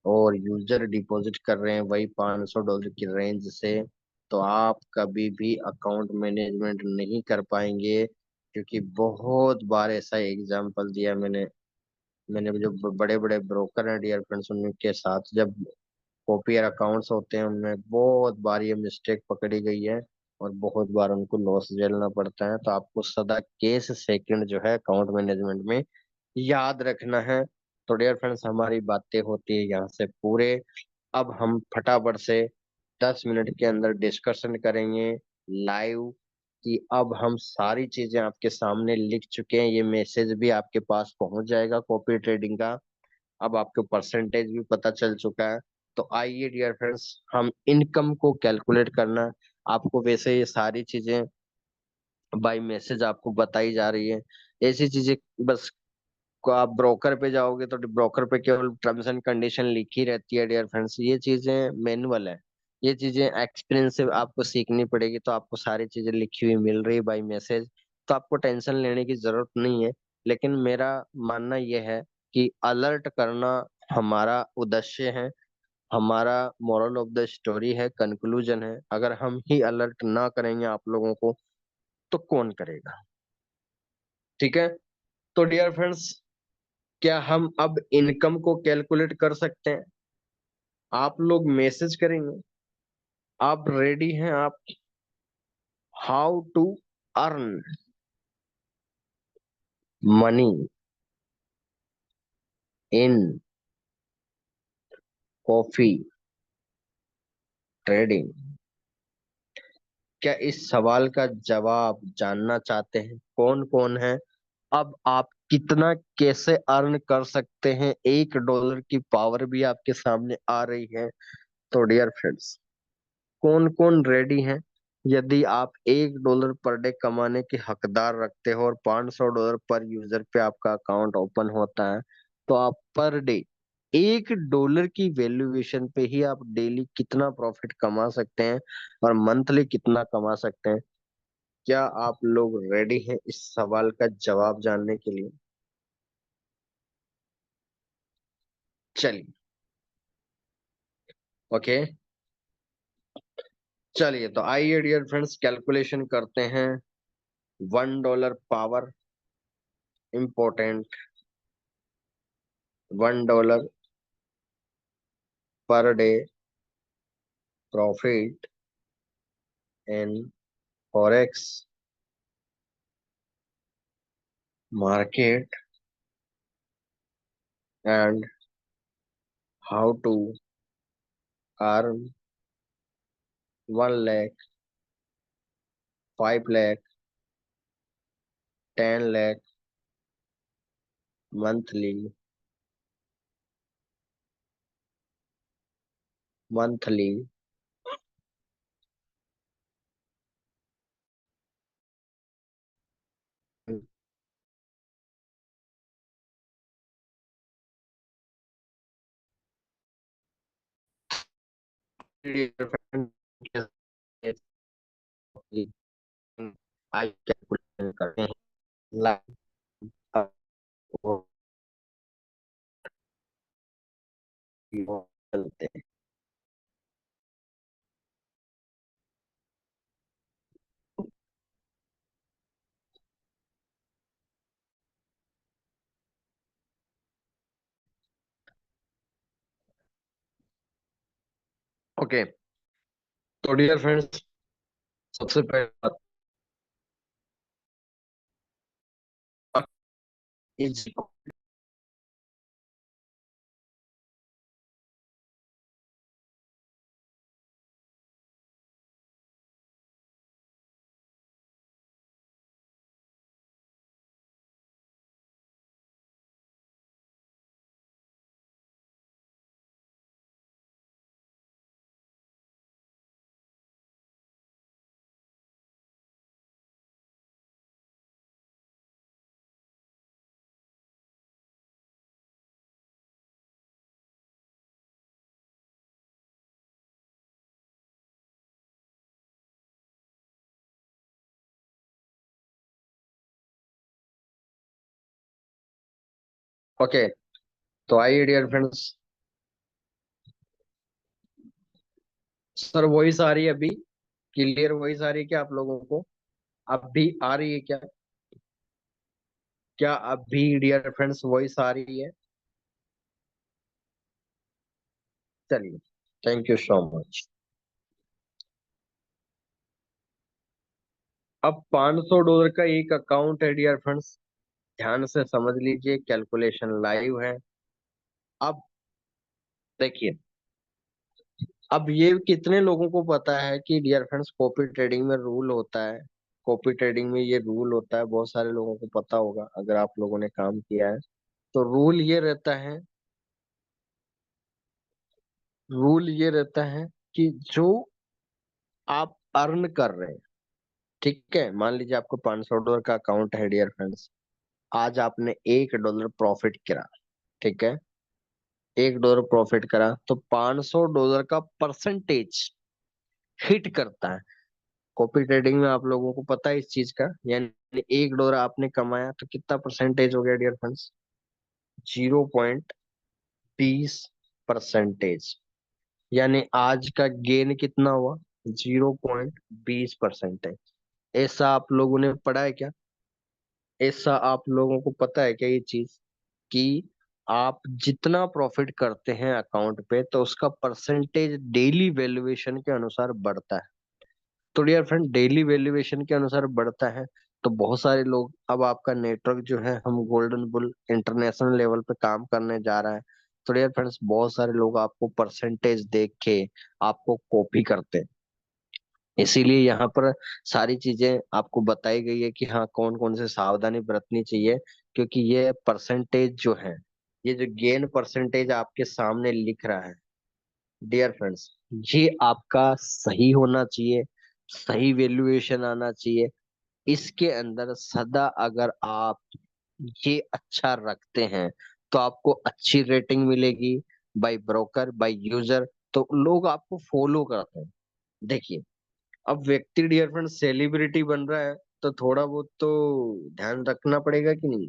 और यूजर डिपॉजिट कर रहे हैं वही $500 की रेंज से, तो आप कभी भी अकाउंट मैनेजमेंट नहीं कर पाएंगे। क्योंकि बहुत बार ऐसा एग्जांपल दिया मैंने। मैंने जो बड़े बड़े ब्रोकर हैं डियर फ्रेंड्स, उनके साथ जब कॉपियर अकाउंट्स होते हैं उनमें बहुत बार ये मिस्टेक पकड़ी गई है और बहुत बार उनको लॉस झेलना पड़ता है। तो आपको सदा केस सेकंड जो है अकाउंट मैनेजमेंट में याद रखना है। तो डियर फ्रेंड्स हमारी बातें होती है यहाँ से पूरे। अब हम फटाफट से 10 मिनट के अंदर डिस्कशन करेंगे लाइव, कि अब हम सारी चीजें आपके सामने लिख चुके हैं, ये मैसेज भी आपके पास पहुंच जाएगा कॉपी ट्रेडिंग का। अब आपको परसेंटेज भी पता चल चुका है। तो आइए डियर फ्रेंड्स हम इनकम को कैलकुलेट करना, आपको वैसे ये सारी चीजें बाय मैसेज आपको बताई जा रही है, ऐसी चीजें बस को आप ब्रोकर पे जाओगे तो ब्रोकर पे केवल टर्म्स एंड कंडीशन लिखी रहती है डियर फ्रेंड्स। ये चीजें मैनुअल है, ये चीजें एक्सपीरियंस से आपको सीखनी पड़ेगी। तो आपको सारी चीजें लिखी हुई मिल रही है बाय मैसेज, तो आपको टेंशन लेने की जरूरत नहीं है। लेकिन मेरा मानना यह है कि अलर्ट करना हमारा उद्देश्य है, हमारा मोरल ऑफ द स्टोरी है, कंक्लूजन है। अगर हम ही अलर्ट ना करेंगे आप लोगों को तो कौन करेगा? ठीक है। तो डियर फ्रेंड्स क्या हम अब इनकम को कैलकुलेट कर सकते हैं? आप लोग मैसेज करेंगे, आप रेडी हैं? आप how to earn money in copy trading? क्या इस सवाल का जवाब जानना चाहते हैं? कौन कौन है? अब आप कितना कैसे अर्न कर सकते हैं, $1 की पावर भी आपके सामने आ रही है। तो डियर फ्रेंड्स कौन कौन रेडी हैं? यदि आप $1 पर डे कमाने के हकदार रखते हो और $500 पर यूजर पे आपका अकाउंट ओपन होता है, तो आप पर डे $1 की वैल्यूएशन पे ही आप डेली कितना प्रॉफिट कमा सकते हैं और मंथली कितना कमा सकते हैं? क्या आप लोग रेडी हैं इस सवाल का जवाब जानने के लिए? चलिए। ओके, चलिए तो आइए डियर फ्रेंड्स कैलकुलेशन करते हैं। $1 power important, $1 per day profit in forex market and how to earn 1 lakh, 5 lakh, 10 lakh monthly, monthly. आज कैलकुलेशन करते हैं लाइव, चलते हैं। ओके, तो डियर फ्रेंड्स सबसे पहले इज ओके, तो आइए डियर फ्रेंड्स। सर वॉइस आ रही है अभी? क्लियर वॉइस आ रही है क्या आप लोगों को? अभी आ रही है क्या? क्या अभी डियर फ्रेंड्स वॉइस आ रही है? चलिए, थैंक यू सो मच। अब $500 का एक अकाउंट है डियर फ्रेंड्स। ध्यान से समझ लीजिए, कैलकुलेशन लाइव है। अब देखिए, अब ये कितने लोगों को पता है कि डियर फ्रेंड्स कॉपी ट्रेडिंग में रूल होता है। कॉपी ट्रेडिंग में ये रूल होता है, बहुत सारे लोगों को पता होगा अगर आप लोगों ने काम किया है। तो रूल ये रहता है कि जो आप अर्न कर रहे हैं, ठीक है, मान लीजिए आपको $500 का अकाउंट है डियर फ्रेंड्स। आज आपने $1 प्रॉफिट करा, ठीक है, $1 प्रॉफिट करा तो $500 का परसेंटेज हिट करता है। कॉपी ट्रेडिंग में आप लोगों को पता है इस चीज का, यानी $1 आपने कमाया तो कितना परसेंटेज हो गया डियर फ्रेंड्स? 0.20%। यानी आज का गेन कितना हुआ? 0.20%। ऐसा आप लोगों ने पढ़ा है क्या? ऐसा आप लोगों को पता है क्या ये चीज, कि आप जितना प्रॉफिट करते हैं अकाउंट पे तो उसका परसेंटेज डेली वैल्यूएशन के अनुसार बढ़ता है। तो डियर फ्रेंड, डेली वैल्यूएशन के अनुसार बढ़ता है। तो बहुत सारे लोग, अब आपका नेटवर्क जो है, हम गोल्डन बुल इंटरनेशनल लेवल पे काम करने जा रहा है। तो डियर फ्रेंड्स, बहुत सारे लोग आपको परसेंटेज देख के आपको कॉपी करते हैं। इसीलिए यहाँ पर सारी चीजें आपको बताई गई है कि हाँ, कौन कौन से सावधानी बरतनी चाहिए। क्योंकि ये परसेंटेज जो है, ये जो गेन परसेंटेज आपके सामने लिख रहा है डियर फ्रेंड्स, ये आपका सही होना चाहिए, सही वैल्यूएशन आना चाहिए। इसके अंदर सदा अगर आप ये अच्छा रखते हैं तो आपको अच्छी रेटिंग मिलेगी, बाय ब्रोकर, बाय यूजर। तो लोग आपको फॉलो करते हैं। देखिए, अब व्यक्ति डियर फ्रेंड सेलिब्रिटी बन रहा है, तो थोड़ा बहुत तो ध्यान रखना पड़ेगा कि नहीं?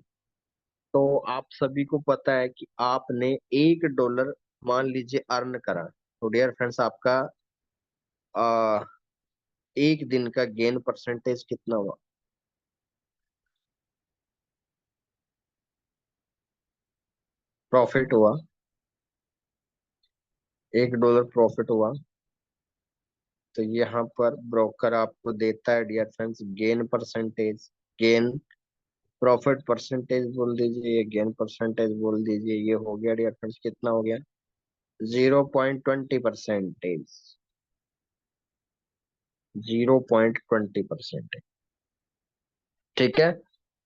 तो आप सभी को पता है कि आपने $1 मान लीजिए अर्न करा, तो डियर फ्रेंड्स आपका आ, एक दिन का गेन परसेंटेज कितना हुआ? प्रॉफिट हुआ, $1 प्रॉफिट हुआ। तो यहाँ पर ब्रोकर आपको देता है dear friends gain percentage. Gain profit percentage बोल दीजिए, गेन परसेंटेज बोल दीजिए, ये हो गया डियर फ्रेंड्स, कितना हो गया? 0.20%। 0.20%। ठीक है।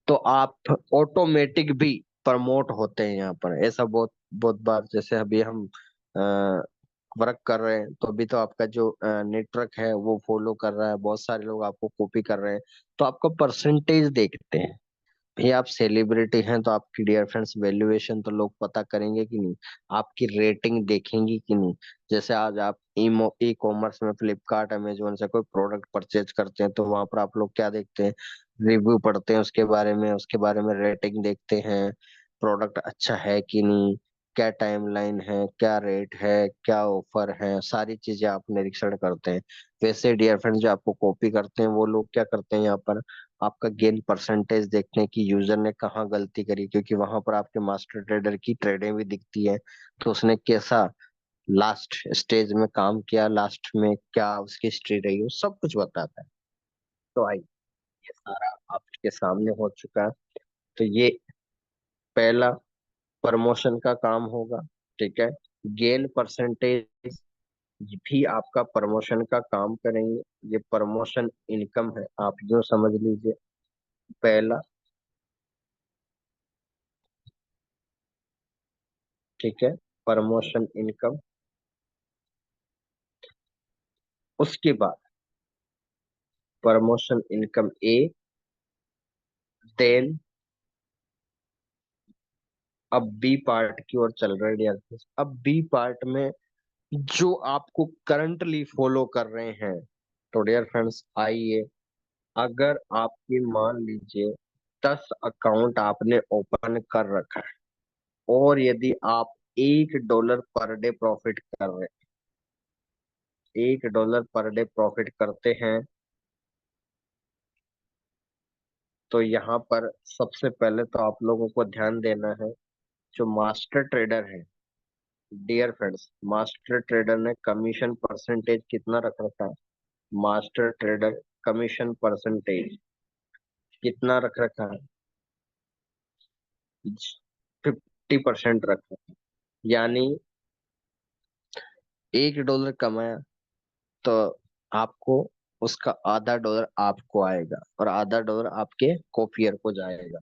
तो आप ऑटोमेटिक भी प्रमोट होते हैं यहाँ पर। ऐसा बहुत बहुत बार, जैसे अभी हम वर्क कर रहे हैं, तो अभी तो आपका जो नेटवर्क है वो फॉलो कर रहा है, बहुत सारे लोग आपको कॉपी कर रहे हैं। तो आपका परसेंटेज देखते हैं। भाई, आप सेलिब्रिटी हैं तो आपकी डियर फ्रेंड्स वैल्यूएशन तो लोग पता करेंगे कि नहीं? आपकी रेटिंग देखेंगे कि नहीं? जैसे आज आप ई कॉमर्स में फ्लिपकार्ट अमेजोन से कोई प्रोडक्ट परचेज करते हैं, तो वहां पर आप लोग क्या देखते हैं? रिव्यू पढ़ते हैं उसके बारे में रेटिंग देखते हैं। प्रोडक्ट अच्छा है कि नहीं, क्या टाइमलाइन है, क्या रेट है, क्या ऑफर है, सारी चीजें आप निरीक्षण करते हैं। वैसे डियर फ्रेंड्स, जो आपको कॉपी करते हैं वो लोग क्या करते हैं यहाँ पर? आपका गेन परसेंटेज देखने की यूजर ने कहाँ गलती करी, क्योंकि वहां पर आपके मास्टर ट्रेडर की ट्रेडें भी दिखती है। तो उसने कैसा लास्ट स्टेज में काम किया, लास्ट में क्या उसकी हिस्ट्री रही, वो सब कुछ बताता है। तो आई, ये सारा आपके सामने हो चुका है। तो ये पहला प्रमोशन का काम होगा, ठीक है। गेन परसेंटेज भी आपका प्रमोशन का काम करेंगे। ये प्रमोशन इनकम है, आप यूं समझ लीजिए। पहला, ठीक है, प्रमोशन इनकम। उसके बाद प्रमोशन इनकम ए, देन अब बी पार्ट की ओर चल रहे हैं डियर। अब बी पार्ट में जो आपको करंटली फॉलो कर रहे हैं, तो डियर फ्रेंड्स आइए, अगर आपके मान लीजिए 10 अकाउंट आपने ओपन कर रखा है, और यदि आप $1 पर डे प्रॉफिट कर रहे हैं, $1 पर डे प्रॉफिट करते हैं, तो यहाँ पर सबसे पहले तो आप लोगों को ध्यान देना है, जो मास्टर ट्रेडर है डियर फ्रेंड्स, मास्टर ट्रेडर ने कमीशन परसेंटेज कितना रख रखा है? मास्टर ट्रेडर कमीशन परसेंटेज कितना रख रखा है? 50% रख रखा है। यानी $1 कमाया तो आपको उसका $0.5 आपको आएगा और $0.5 आपके कॉपियर को जाएगा।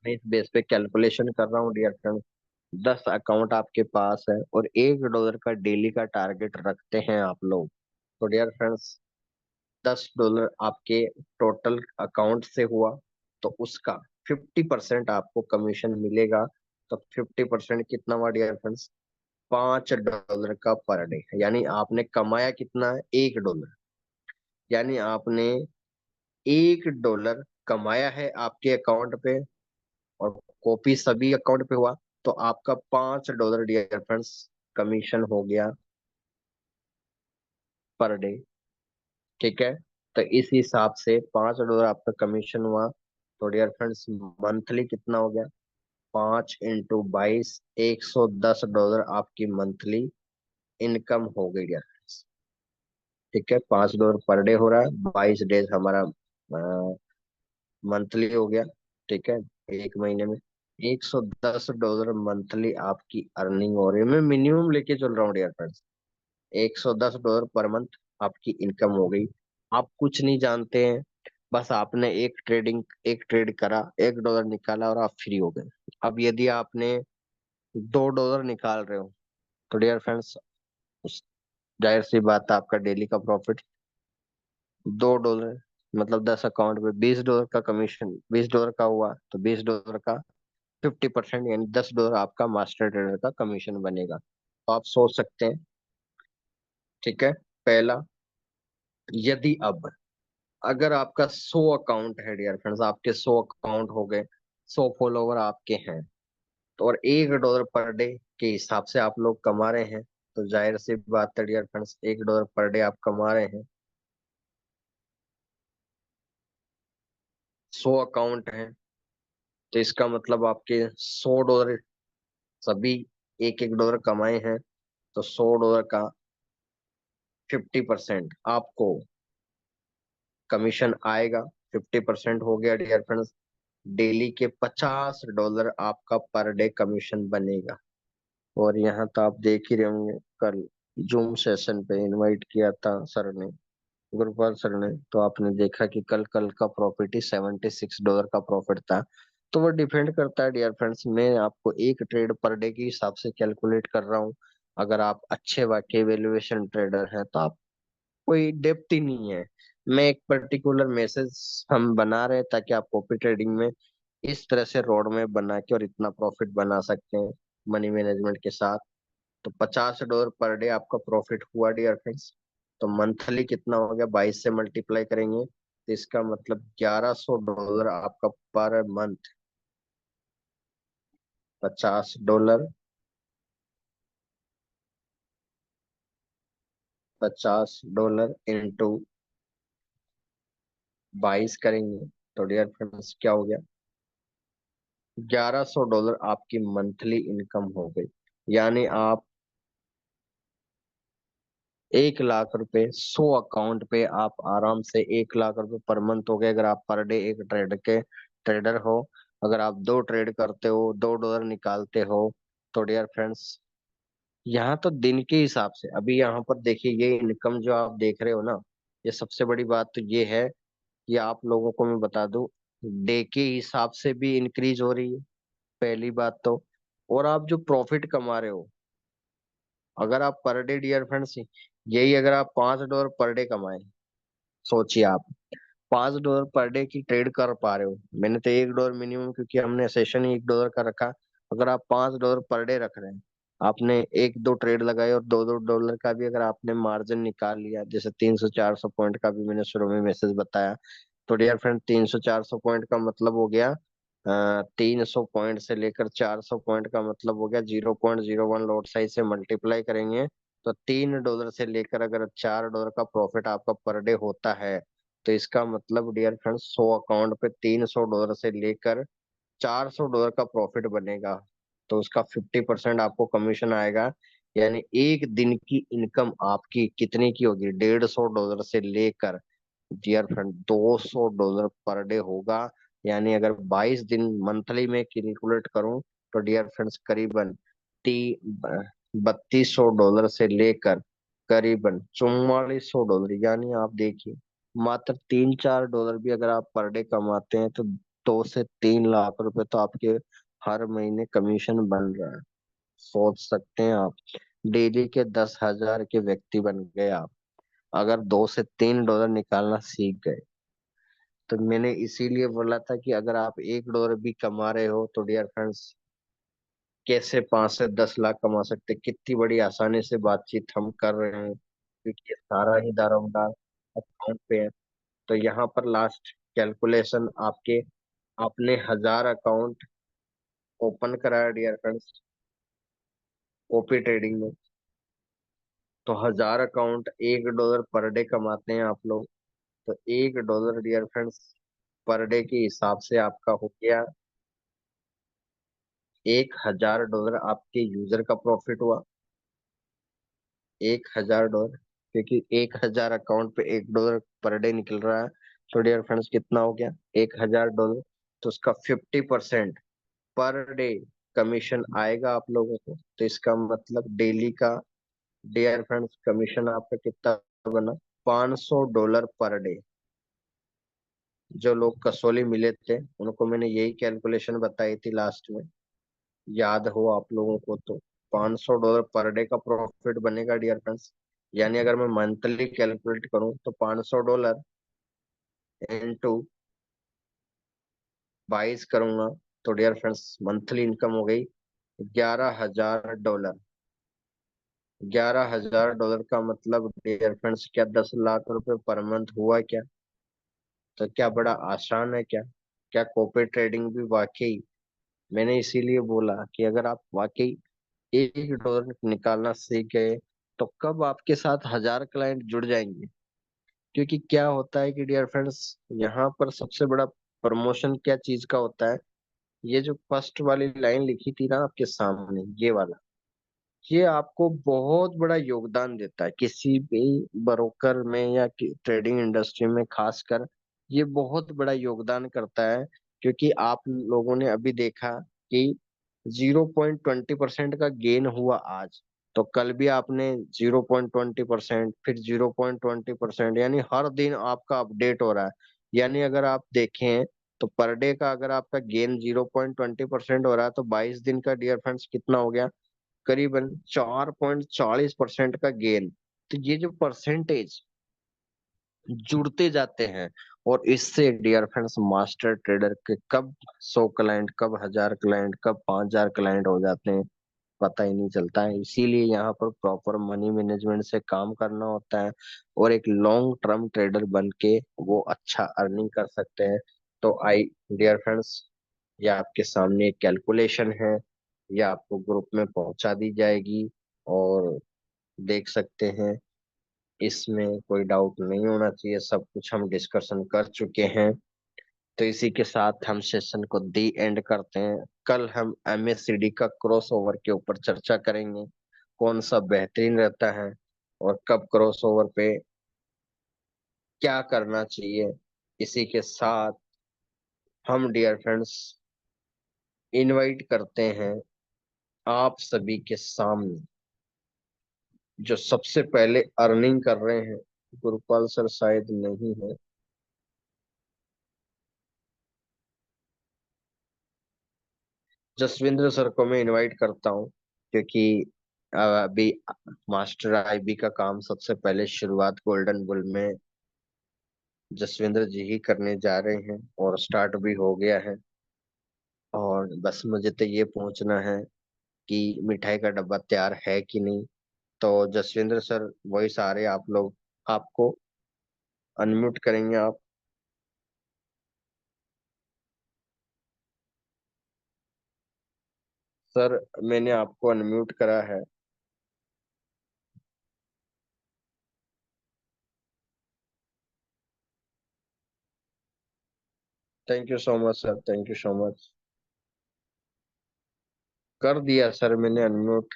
मैं इस बेस पे कैलकुलेशन कर रहा हूँ डियर फ्रेंड। 10 अकाउंट आपके पास है और $1 का डेली का टारगेट रखते हैं आप लोग, तो डियर फ्रेंड्स $10 आपके टोटल अकाउंट से हुआ, तो उसका 50% आपको कमीशन मिलेगा। तो 50% कितना हुआ डियर फ्रेंड्स? $5 का पर डे। यानी आपने कमाया कितना है? $1। यानी आपने $1 कमाया है आपके अकाउंट पे और कॉपी सभी अकाउंट पे हुआ, तो आपका $5 डियर फ्रेंड्स कमीशन हो गया पर डे। ठीक है, तो इस हिसाब से $5 आपका कमीशन हुआ, तो डियर फ्रेंड्स मंथली कितना हो गया? 5 × 22, $110 आपकी मंथली इनकम हो गई डियर फ्रेंड्स। ठीक है, $5 पर डे हो रहा है, 22 डेज हमारा मंथली हो गया। ठीक है, एक महीने में $110 मंथली आपकी अर्निंग हो रही है। मैं मिनिमम लेके चल रहा हूँ डियर फ्रेंड्स। $110 पर मंथ आपकी इनकम हो गई। आप कुछ नहीं जानते हैं, बस आपने एक ट्रेड करा, $1 निकाला और आप फ्री हो गए। अब यदि आपने $2 निकाल रहे हो, तो डियर फ्रेंड्स जाहिर सी बात है आपका डेली का प्रॉफिट $2, मतलब 10 अकाउंट पे $20 का कमीशन, $20 का हुआ तो $20 का 50% यानी $10 आपका मास्टर ट्रेडर का कमीशन बनेगा। तो आप सोच सकते हैं। ठीक है, पहला, यदि अब अगर आपका 100 अकाउंट है डियर फ्रेंड्स, आपके 100 अकाउंट हो गए, 100 फॉलोवर आपके हैं, तो और $1 पर डे के हिसाब से आप लोग कमा रहे हैं, तो जाहिर सी बात है डियर फ्रेंड्स, $1 पर डे आप कमा रहे हैं, 100 अकाउंट है, तो इसका मतलब आपके $100 सभी $1 कमाए हैं, तो $100 का 50% आपको कमीशन आएगा। 50% हो गया डियर फ्रेंड्स, डेली के $50 आपका पर डे कमीशन बनेगा। और यहाँ तो आप देख ही रहे होंगे, कल जूम सेशन पे इनवाइट किया था सर ने, गुरुपाल सर ने, तो आपने देखा कि कल कल का प्रॉफिट ही $76 का प्रॉफिट था। तो वो डिपेंड करता है डियर फ्रेंड्स, मैं आपको एक ट्रेड पर डे के हिसाब से कैलकुलेट कर रहा हूँ। अगर आप अच्छे वाकई वैल्यूएशन ट्रेडर हैं तो आप कोई डेप्थ ही नहीं है। मैं एक पर्टिकुलर मैसेज हम बना रहे हैं ताकि आप कॉपी ट्रेडिंग में इस तरह से रोड मैप बना के और इतना प्रॉफिट बना सकते हैं मनी मैनेजमेंट के साथ। तो $50 पर डे आपका प्रॉफिट हुआ डियर फ्रेंड्स, तो मंथली कितना हो गया? 22 से मल्टीप्लाई करेंगे तो इसका मतलब $1100 आपका पर मंथ। $50, $50 इंटू 22 करेंगे, तो डियर फ्रेंड्स क्या हो गया? $1100 आपकी मंथली इनकम हो गई। यानी आप 1 लाख रुपए 100 अकाउंट पे आप आराम से $1 लाख पर मंथ हो गए, अगर आप पर डे एक ट्रेड के ट्रेडर हो। अगर आप 2 ट्रेड करते हो, $2 निकालते हो, तो डियर फ्रेंड्स यहाँ तो दिन के हिसाब से, अभी यहाँ पर देखिए ये इनकम जो आप देख रहे हो ना, ये सबसे बड़ी बात तो ये है कि आप लोगों को मैं बता दूं, डे के हिसाब से भी इंक्रीज हो रही है, पहली बात तो। और आप जो प्रॉफिट कमा रहे हो, अगर आप पर डे डियर फ्रेंड्स, यही अगर आप $5 पर डे कमाए, सोचिए आप $5 पर डे की ट्रेड कर पा रहे हो। मैंने तो $1 मिनिमम, क्योंकि हमने सेशन ही $1 का रखा। अगर आप $5 पर डे रख रहे हैं, आपने एक दो ट्रेड लगाए और $2 का भी अगर आपने मार्जिन निकाल लिया, जैसे 300-400 पॉइंट का भी मैंने शुरू में मैसेज बताया, तो डियर फ्रेंड 300-400 पॉइंट का मतलब हो गया 300 पॉइंट से लेकर 400 पॉइंट का मतलब हो गया 0.01 लॉट साइज से मल्टीप्लाई करेंगे तो $3 से लेकर अगर $4 का प्रॉफिट आपका पर डे होता है तो इसका मतलब डियर फ्रेंड्स 100 अकाउंट पे $300 से लेकर $400 का प्रॉफिट बनेगा। तो उसका 50% आपको कमीशन आएगा। यानी एक दिन की इनकम आपकी कितने की होगी? $150 से लेकर डियर फ्रेंड $200 पर डे होगा। यानी अगर 22 दिन मंथली में कैलकुलेट करूं तो डियर फ्रेंड्स करीबन ती $3200 से लेकर करीबन $4400, यानी आप देखिए मात्र $3-4 भी अगर आप पर डे कमाते हैं तो 2 से 3 लाख रुपए तो आपके हर महीने कमीशन बन रहा है। सोच सकते हैं आप, डेली के 10,000 के व्यक्ति बन गए आप अगर $2 से 3 निकालना सीख गए। तो मैंने इसीलिए बोला था कि अगर आप $1 भी कमा रहे हो तो डियर फ्रेंड्स कैसे 5 से 10 लाख कमा सकते, कितनी बड़ी आसानी से बातचीत हम कर रहे हैं क्योंकि ये सारा ही दारोमदार अकाउंट पे है। तो यहाँ पर लास्ट कैलकुलेशन आपके, आपने 1000 अकाउंट ओपन कराया डियर फ्रेंड्स ओपी ट्रेडिंग में, तो 1000 अकाउंट $1 पर डे कमाते हैं आप लोग। तो $1 डियर फ्रेंड्स पर डे के हिसाब से आपका हो गया $1000 आपके यूजर का प्रॉफिट हुआ। $1000, क्योंकि 1000 अकाउंट पे $1 पर डे निकल रहा है। तो डियर फ्रेंड्स कितना हो गया? $1000। तो उसका 50% पर डे कमीशन आएगा आप लोगों को। तो इसका मतलब डेली का डियर फ्रेंड्स कमीशन आपका कितना बना? $500 पर डे। जो लोग कसौली मिले थे उनको मैंने यही कैलकुलेशन बताई थी लास्ट में, याद हो आप लोगों को तो। $500 पर डे का प्रॉफिट बनेगा डियर फ्रेंड्स। यानी अगर मैं मंथली कैलकुलेट करूं तो $500 इंटू 22 करूंगा तो डियर फ्रेंड्स मंथली इनकम हो गई $11,000। $11,000 का मतलब डियर फ्रेंड्स क्या 10 लाख रुपए पर मंथ हुआ क्या? तो क्या बड़ा आसान है क्या? क्या कॉपी ट्रेडिंग भी वाकई, मैंने इसीलिए बोला कि अगर आप वाकई $1 निकालना सीख गए तो कब आपके साथ 1000 क्लाइंट जुड़ जाएंगे। क्योंकि क्या होता है कि डियर फ्रेंड्स यहाँ पर सबसे बड़ा प्रमोशन क्या चीज का होता है? ये जो फर्स्ट वाली लाइन लिखी थी ना आपके सामने, ये वाला, ये आपको बहुत बड़ा योगदान देता है किसी भी ब्रोकर में या ट्रेडिंग इंडस्ट्री में खासकर। ये बहुत बड़ा योगदान करता है क्योंकि आप लोगों ने अभी देखा कि 0.20% का गेन हुआ आज, तो कल भी आपने 0.20%, फिर 0.20%, यानी हर दिन आपका अपडेट हो रहा है। यानी अगर आप देखें तो पर डे का अगर आपका गेन 0.20% हो रहा है तो 22 दिन का डियर फ्रेंड्स कितना हो गया? करीबन 4.40% का गेन। तो ये जो परसेंटेज जुड़ते जाते हैं और इससे डियर फ्रेंड्स मास्टर ट्रेडर के कब 100 क्लाइंट, कब 1000 क्लाइंट, कब 5000 क्लाइंट हो जाते हैं पता ही नहीं चलता है। इसीलिए यहाँ पर प्रॉपर मनी मैनेजमेंट से काम करना होता है और एक लॉन्ग टर्म ट्रेडर बन के वो अच्छा अर्निंग कर सकते हैं। तो आई डियर फ्रेंड्स, ये आपके सामने एक कैलकुलेशन है, ये आपको ग्रुप में पहुंचा दी जाएगी और देख सकते हैं। इसमें कोई डाउट नहीं होना चाहिए, सब कुछ हम डिस्कशन कर चुके हैं। तो इसी के साथ हम सेशन को दी एंड करते हैं। कल हम एमएससीडी का क्रॉस ओवर के ऊपर चर्चा करेंगे, कौन सा बेहतरीन रहता है और कब क्रॉस ओवर पे क्या करना चाहिए। इसी के साथ हम डियर फ्रेंड्स इनवाइट करते हैं आप सभी के सामने जो सबसे पहले अर्निंग कर रहे हैं। गुरुपाल सर शायद नहीं है, जसविंद्र सर को मैं इनवाइट करता हूँ क्योंकि अभी मास्टर आईबी का काम सबसे पहले शुरुआत गोल्डन बुल में जसविंद्र जी ही करने जा रहे हैं और स्टार्ट भी हो गया है। और बस मुझे तो ये पूछना है कि मिठाई का डब्बा तैयार है कि नहीं। तो जसविंद्र सर वॉइस आ रहे हैं, आप लोग आपको अनम्यूट करेंगे आप। सर मैंने आपको अनम्यूट करा है। Thank you so much sir, thank you so much. कर दिया सर मैंने अनम्यूट।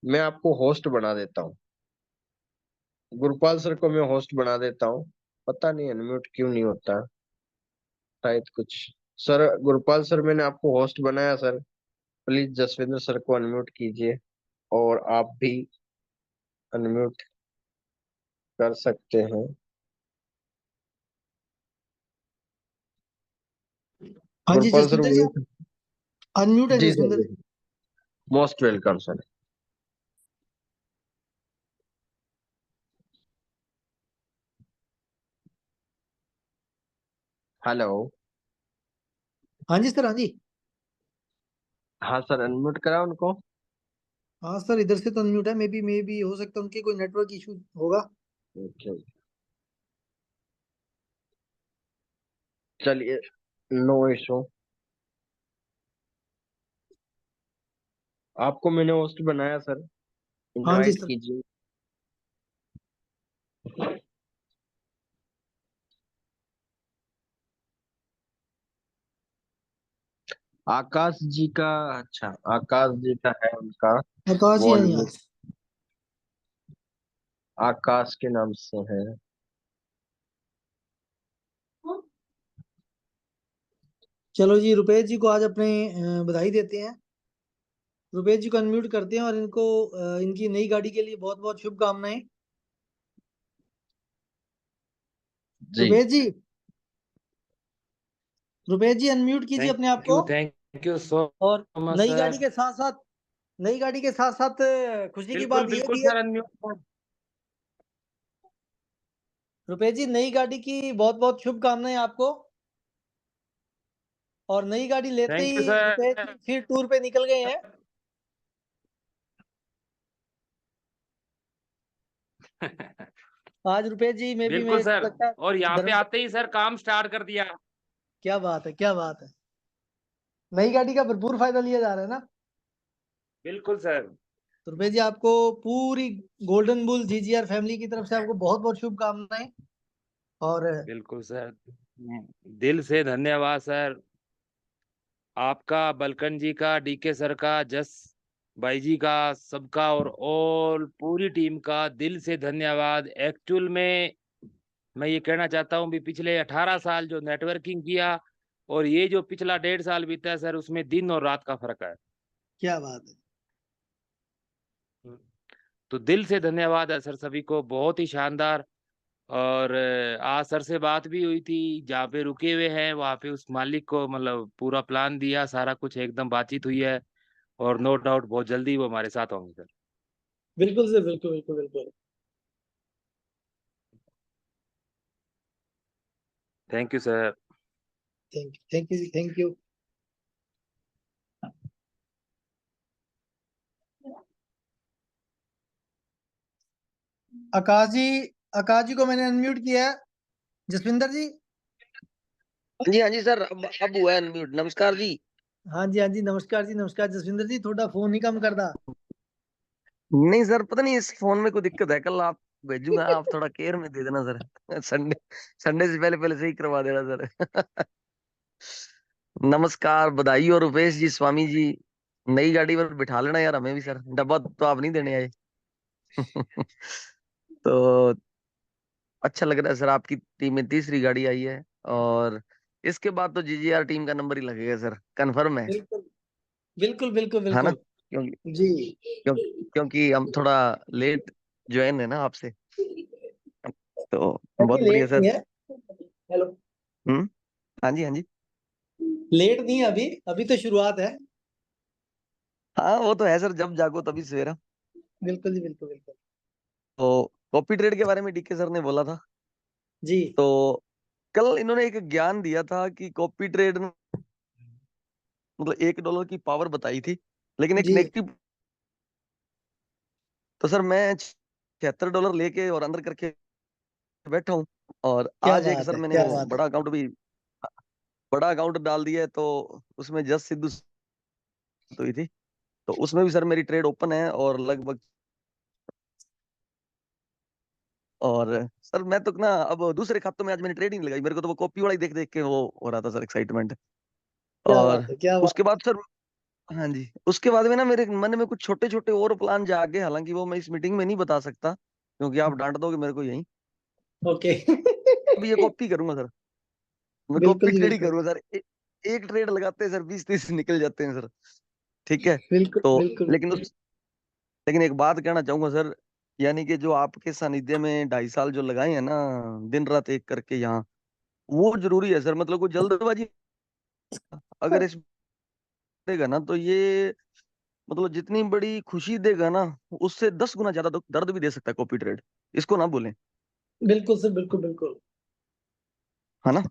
मैं आपको होस्ट बना देता हूँ। गुरपाल सर को मैं होस्ट बना देता हूँ। पता नहीं अनम्यूट क्यों नहीं होता, शायद कुछ। सर गुरपाल सर मैंने आपको होस्ट बनाया सर। प्लीज जसविंदर सर को अनम्यूट कीजिए, और आप भी अनम्यूट कर सकते हैं। हाँ जी गुरपाल सर जसविंदर जी, आप वही। अनम्यूट है जी सर जसविंदर जी, जी। Most welcome sir. हेलो। हाँ जी सर, हाँ जी। हाँ सर, अनम्यूट करा उनको। हाँ सर, इधर से तो अनम्यूट है, मे बी हो सकता है उनके कोई नेटवर्क इशू होगा। ओके, चलिए, नो इशू। आपको मैंने होस्ट बनाया सर, हाँ जी इनवाइट सर। कीजिए। आकाश जी का, अच्छा आकाश जी का है उनका। आकाश वो ही है यहाँ। अनम्यूट आकाश के नाम से है। चलो जी, रुपेश जी को आज अपने बधाई देते हैं। रुपेश जी को अनम्यूट करते हैं और इनको इनकी नई गाड़ी के लिए बहुत बहुत शुभकामनाएं। जी। रुपेश जी, रुपेश जी अनम्यूट कीजिए अपने आप को। थैंक यू सो और मच नई गाड़ी सर। के साथ साथ, नई गाड़ी के साथ साथ खुशी की बिल्कुल बात ये बिल्कुल भी है। Sir, unmute. रुपेश जी, नई गाड़ी की बहुत बहुत शुभकामनाएं आपको। और नई गाड़ी लेते थैंक यू ही रुपेश सर। जी फिर टूर पे निकल गए हैं। आज रुपेश जी में भी बिल्कुल मैं सर, लगता है और यहाँ पे धर्म। आते ही सर काम स्टार्ट कर दिया। क्या बात है, क्या बात है। नई गाड़ी का भरपूर फायदा लिया जा रहा है ना। बिल्कुल सर। तो रुपेश जी, आपको पूरी गोल्डन बुल जीजीआर फैमिली की तरफ से आपको बहुत बहुत शुभकामनाएं। और बिल्कुल सर, दिल से धन्यवाद सर। आपका, बलकन जी का, डीके सर का, जस भाई जी का, सबका, और ऑल पूरी टीम का दिल से धन्यवाद। एक्चुअल में मैं ये कहना चाहता हूँ भी पिछले 18 साल जो नेटवर्किंग किया, और ये जो पिछला 1.5 साल बीता है सर, उसमें दिन और रात का फर्क है। क्या बात है। तो दिल से धन्यवाद है सर सभी को, बहुत ही शानदार। और आज सर से बात भी हुई थी, जहाँ पे रुके हुए हैं वहाँ पे उस मालिक को मतलब पूरा प्लान दिया, सारा कुछ एकदम बातचीत हुई है। और नो डाउट बहुत जल्दी वो हमारे साथ होंगे सर। बिल्कुल सर, बिल्कुल बिल्कुल बिल्कुल। Thank you sir. Thank you जी, थैंक यू। आकाश जी, आकाश जी को मैंने अनम्यूट किया है। जसविंदर जी। जी हाँ जी सर, अब हुआ है अनम्यूट। नमस्कार जी। हाँ जी, हाँ जी, नमस्कार जी, नमस्कार। जसविंदर जी, थोड़ा फोन ही कम कर दा। नहीं सर, पता नहीं इस फोन में कोई दिक्कत है। कल आप भेजूंगा, आप थोड़ा केयर में दे देना सर। संडे संडे से पहले पहले से ही करवा देना सर। नमस्कार, बधाई। और रुपेश जी, स्वामी जी, नई गाड़ी पर बिठा लेना यार हमें भी सर। डब्बा तो आप नहीं देने आए। तो अच्छा लग रहा है सर, आपकी टीम में तीसरी गाड़ी आई है। और इसके बाद तो जीजीआर टीम का नंबर ही लगेगा सर, कंफर्म है। बिल्कुल बिल्कुल बिल्कुल है ना? बिल्कुल। क्योंकि जी। क्यों, क्योंकि हम थोड़ा लेट ज्वाइन है ना आपसे, तो अभी बहुत बढ़िया लेट सर। नहीं है। हेलो। हम्म। हाँ जी, हाँ जी। लेट नहीं है, अभी अभी तो शुरुआत है। हाँ वो तो है सर, जब जागो तभी सवेरा। बिल्कुल जी, बिल्कुल बिल्कुल। तो कॉपी ट्रेड के बारे में डीके सर ने बोला था। जी। तो कल इन्होंने एक ज्ञान दिया था कि कॉपी ट्रेड में मतलब $1 की पावर बताई थी, लेकिन एक जी। नेगेटिव। तो सर मैं $76 लेके और अंदर करके बैठा हूँ। और क्या आज एक बात सर है, मैंने क्या वो बात है। बड़ा अकाउंट डाल दिया है, तो उसमें जस सिद्धू हुई थी, तो उसमें भी सर मेरी ट्रेड ओपन है और लगभग। और सर मैं तो ना अब दूसरे खातों में आज मैंने ट्रेड ही नहीं लगाई, मेरे को तो वो कॉपी वाला ही देख देख के वो हो रहा था सर, एक्साइटमेंट। क्या और बात है, क्या बात उसके बाद सर, हाँ जी, उसके बाद में ना मेरे मन में कुछ छोटे छोटे और प्लान जागे, हालांकि वो मैं इस मीटिंग में नहीं बता सकता क्योंकि आप डांट दोगे मेरे को यहीं। है। ओके। अभी ये कॉपी करूंगा सर, मैं बिल्कुल कॉपी जी, ट्रेड ही बिल्कुल करूंगा सर। एक ट्रेड लगाते हैं सर 20-30 निकल जाते हैं सर। ठीक है। बिल्कुल तो बिल्कुल। लेकिन एक बात कहना चाहूंगा सर, यानी कि जो आपके सानिध्य में 2.5 साल जो लगाए हैं ना, दिन रात एक करके यहाँ, वो जरूरी है सर। मतलब कोई जल्दबाजी अगर इस देगा ना तो ये, मतलब जितनी बड़ी खुशी देगा ना, उससे 10 गुना ज्यादा दर्द भी दे सकता है कॉपी ट्रेड। इसको ना बोलें, बिल्कुल सर, बिल्कुल बिल्कुल। है ना।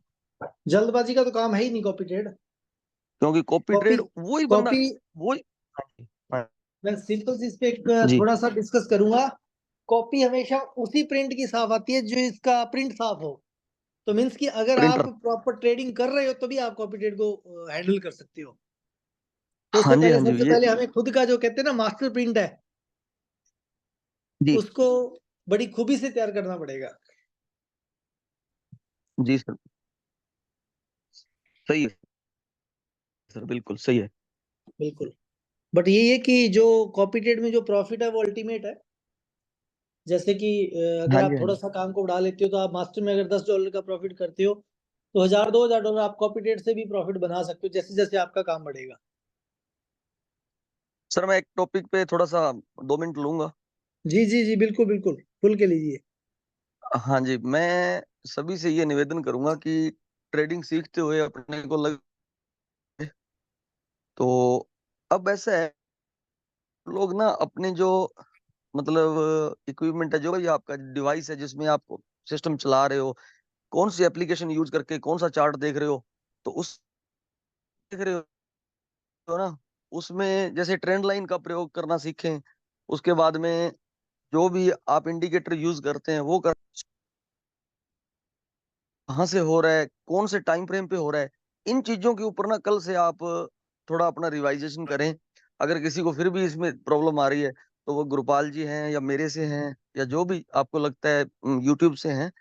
जल्दबाजी का तो काम है ही नहीं कॉपी ट्रेड। क्योंकि कॉपी कॉपी ट्रेड वही बंदा, कॉपी वही। हाँ जी, हाँ मैं सिंपल सी इस पे एक जी, थोड़ा सा डिस्कस करूंगा। कॉपी हमेशा उसी प्रिंट की साफ आती है जो इसका प्रिंट साफ हो। तो मीन्स कि अगर आप प्रिंटर। प्रॉपर ट्रेडिंग कर रहे हो तो भी आप कॉपी ट्रेड को हैंडल कर सकते हो। तो हाँ उससे जी, पहले, हाँ जी, सबसे ये पहले हमें खुद का जो कहते हैं ना मास्टर प्रिंट है, जी, उसको बड़ी खूबी से तैयार करना पड़ेगा। जी सर, सही है सर, बिल्कुल सही है। बिल्कुल। बट ये है कि जो कॉपी ट्रेड में जो प्रॉफिट है वो अल्टीमेट है। जैसे कि अगर हाँ जी, आप हाँ थोड़ा जी सा काम को बढ़ा लेते हो तो आप मास्टर में अगर $10 का प्रॉफिट करते हो तो 1000-2000 डॉलर आप कॉपी ट्रेड से भी प्रॉफिट बना सकते हो जैसे जैसे आपका काम बढ़ेगा। सर, मैं एक टॉपिक पे थोड़ा सा 2 मिनट लूंगा। जी जी जी, बिल्कुल बिल्कुल, खुल के लीजिए। हाँ जी, मैं सभी से ये निवेदन करूंगा कि ट्रेडिंग सीखते हुए अपने को लगे, तो अब ऐसा है, लोग ना अपने जो, मतलब इक्विपमेंट है, जो भी आपका डिवाइस है जिसमें आप सिस्टम चला रहे हो, कौन सी एप्लीकेशन यूज करके कौन सा चार्ट देख रहे हो, तो उस देख रहे हो ना, उसमें जैसे ट्रेंड लाइन का प्रयोग करना सीखें। उसके बाद में जो भी आप इंडिकेटर यूज करते हैं वो कर, कहाँ से हो रहा है, कौन से टाइम फ्रेम पे हो रहा है, इन चीजों के ऊपर ना कल से आप थोड़ा अपना रिवाइजेशन करें। अगर किसी को फिर भी इसमें प्रॉब्लम आ रही है तो वो गुरपाल जी हैं या मेरे से हैं या जो भी आपको लगता है यूट्यूब से हैं,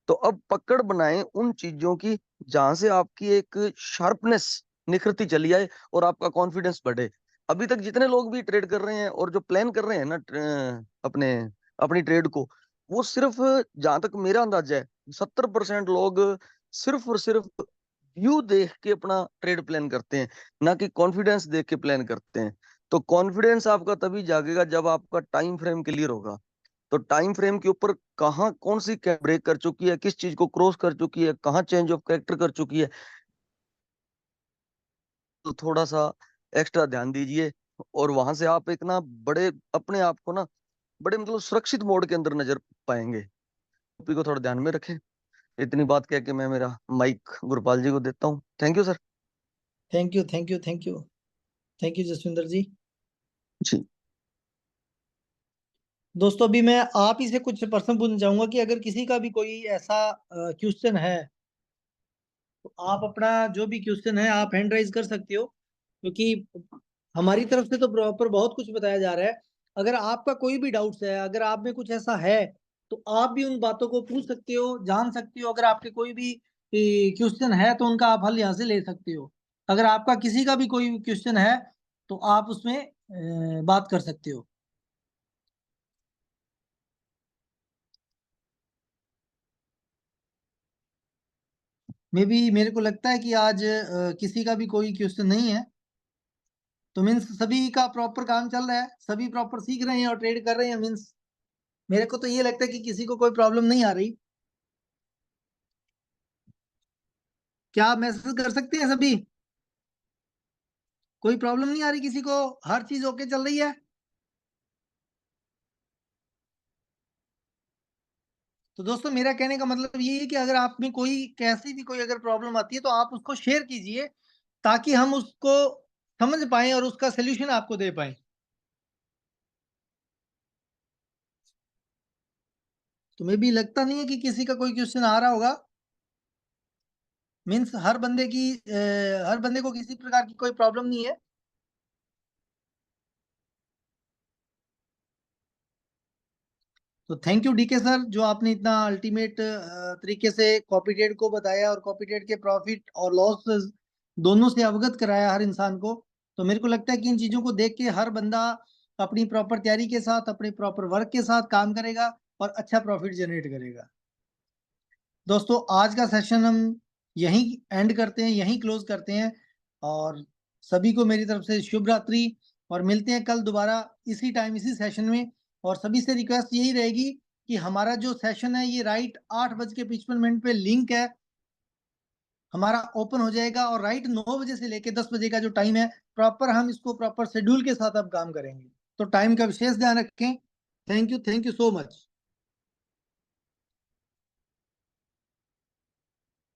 तो अब पकड़ बनाएं उन चीजों की जहां से आपकी एक शार्पनेस निखरती चली आए और आपका कॉन्फिडेंस बढ़े। अभी तक जितने लोग भी ट्रेड कर रहे हैं और जो प्लान कर रहे हैं ना, अपने अपनी ट्रेड को, वो सिर्फ, जहां तक मेरा अंदाजा है, 70% लोग सिर्फ और सिर्फ व्यू देख के अपना ट्रेड प्लान करते हैं, ना कि कॉन्फिडेंस देख के प्लान करते हैं। तो कॉन्फिडेंस आपका तभी जागेगा जब आपका टाइम फ्रेम क्लियर होगा। तो टाइम फ्रेम के ऊपर कहाँ कौन सी क्या ब्रेक कर चुकी है, किस चीज को क्रॉस कर चुकी है, कहाँ चेंज ऑफ कैरेक्टर कर चुकी है, तो थोड़ा सा एक्स्ट्रा ध्यान दीजिए। और वहां से आप एक ना बड़े अपने आप को ना बड़े, मतलब सुरक्षित मोड के अंदर नजर पाएंगे। टॉपिक को थोड़ा ध्यान में रखें। इतनी बात कह के मैं मेरा माइक गुरपाल जी को देता हूँ। Thank you sir. Thank you thank you thank you. Thank you Jasvinder ji. जी, दोस्तों अभी मैं आप ही से कुछ प्रश्न पूछना चाहूंगा कि अगर किसी का भी कोई ऐसा क्वेश्चन है तो आप अपना जो भी क्वेश्चन है आप हैंड राइज कर सकते हो, क्योंकि हमारी तरफ से तो प्रॉपर बहुत कुछ बताया जा रहा है। अगर आपका कोई भी डाउट्स है, अगर आप में कुछ ऐसा है तो आप भी उन बातों को पूछ सकते हो, जान सकते हो। अगर आपके कोई भी क्वेश्चन है तो उनका आप हल यहाँ से ले सकते हो। अगर आपका किसी का भी कोई क्वेश्चन है तो आप उसमें बात कर सकते हो। मे बी मेरे को लगता है कि आज किसी का भी कोई क्वेश्चन नहीं है, तो मीन्स सभी का प्रॉपर काम चल रहा है, सभी प्रॉपर सीख रहे हैं और ट्रेड कर रहे हैं। मीन्स मेरे को तो ये लगता है कि किसी को कोई प्रॉब्लम नहीं आ रही। क्या आप मैसेज कर सकते हैं सभी? कोई प्रॉब्लम नहीं आ रही किसी को? हर चीज ओके चल रही है? तो दोस्तों मेरा कहने का मतलब ये है कि अगर आप में कोई कैसी भी कोई अगर प्रॉब्लम आती है तो आप उसको शेयर कीजिए, ताकि हम उसको समझ पाए और उसका सोल्यूशन आपको दे पाए। तुम्हें भी लगता नहीं है कि किसी का कोई क्वेश्चन आ रहा होगा? मीन्स हर बंदे को किसी प्रकार की कोई प्रॉब्लम नहीं है। तो थैंक यू डीके सर, जो आपने इतना अल्टीमेट तरीके से कॉपी ट्रेड को बताया और कॉपी ट्रेड के प्रॉफिट और लॉस दोनों से अवगत कराया हर इंसान को। तो मेरे को लगता है कि इन चीजों को देख के हर बंदा अपनी प्रॉपर तैयारी के साथ, अपने प्रॉपर वर्क के साथ काम करेगा और अच्छा प्रॉफिट जनरेट करेगा। दोस्तों आज का सेशन हम यहीं एंड करते हैं, यहीं क्लोज करते हैं, और सभी को मेरी तरफ से शुभ रात्रि, और मिलते हैं कल दोबारा इसी टाइम इसी सेशन में। और सभी से रिक्वेस्ट यही रहेगी कि हमारा जो सेशन है ये राइट 8:55 पे लिंक है हमारा ओपन हो जाएगा, और राइट 9 बजे से लेके 10 बजे का जो टाइम है प्रॉपर हम इसको प्रॉपर शेड्यूल के साथ अब काम करेंगे। तो टाइम का विशेष ध्यान रखें। Thank you so much.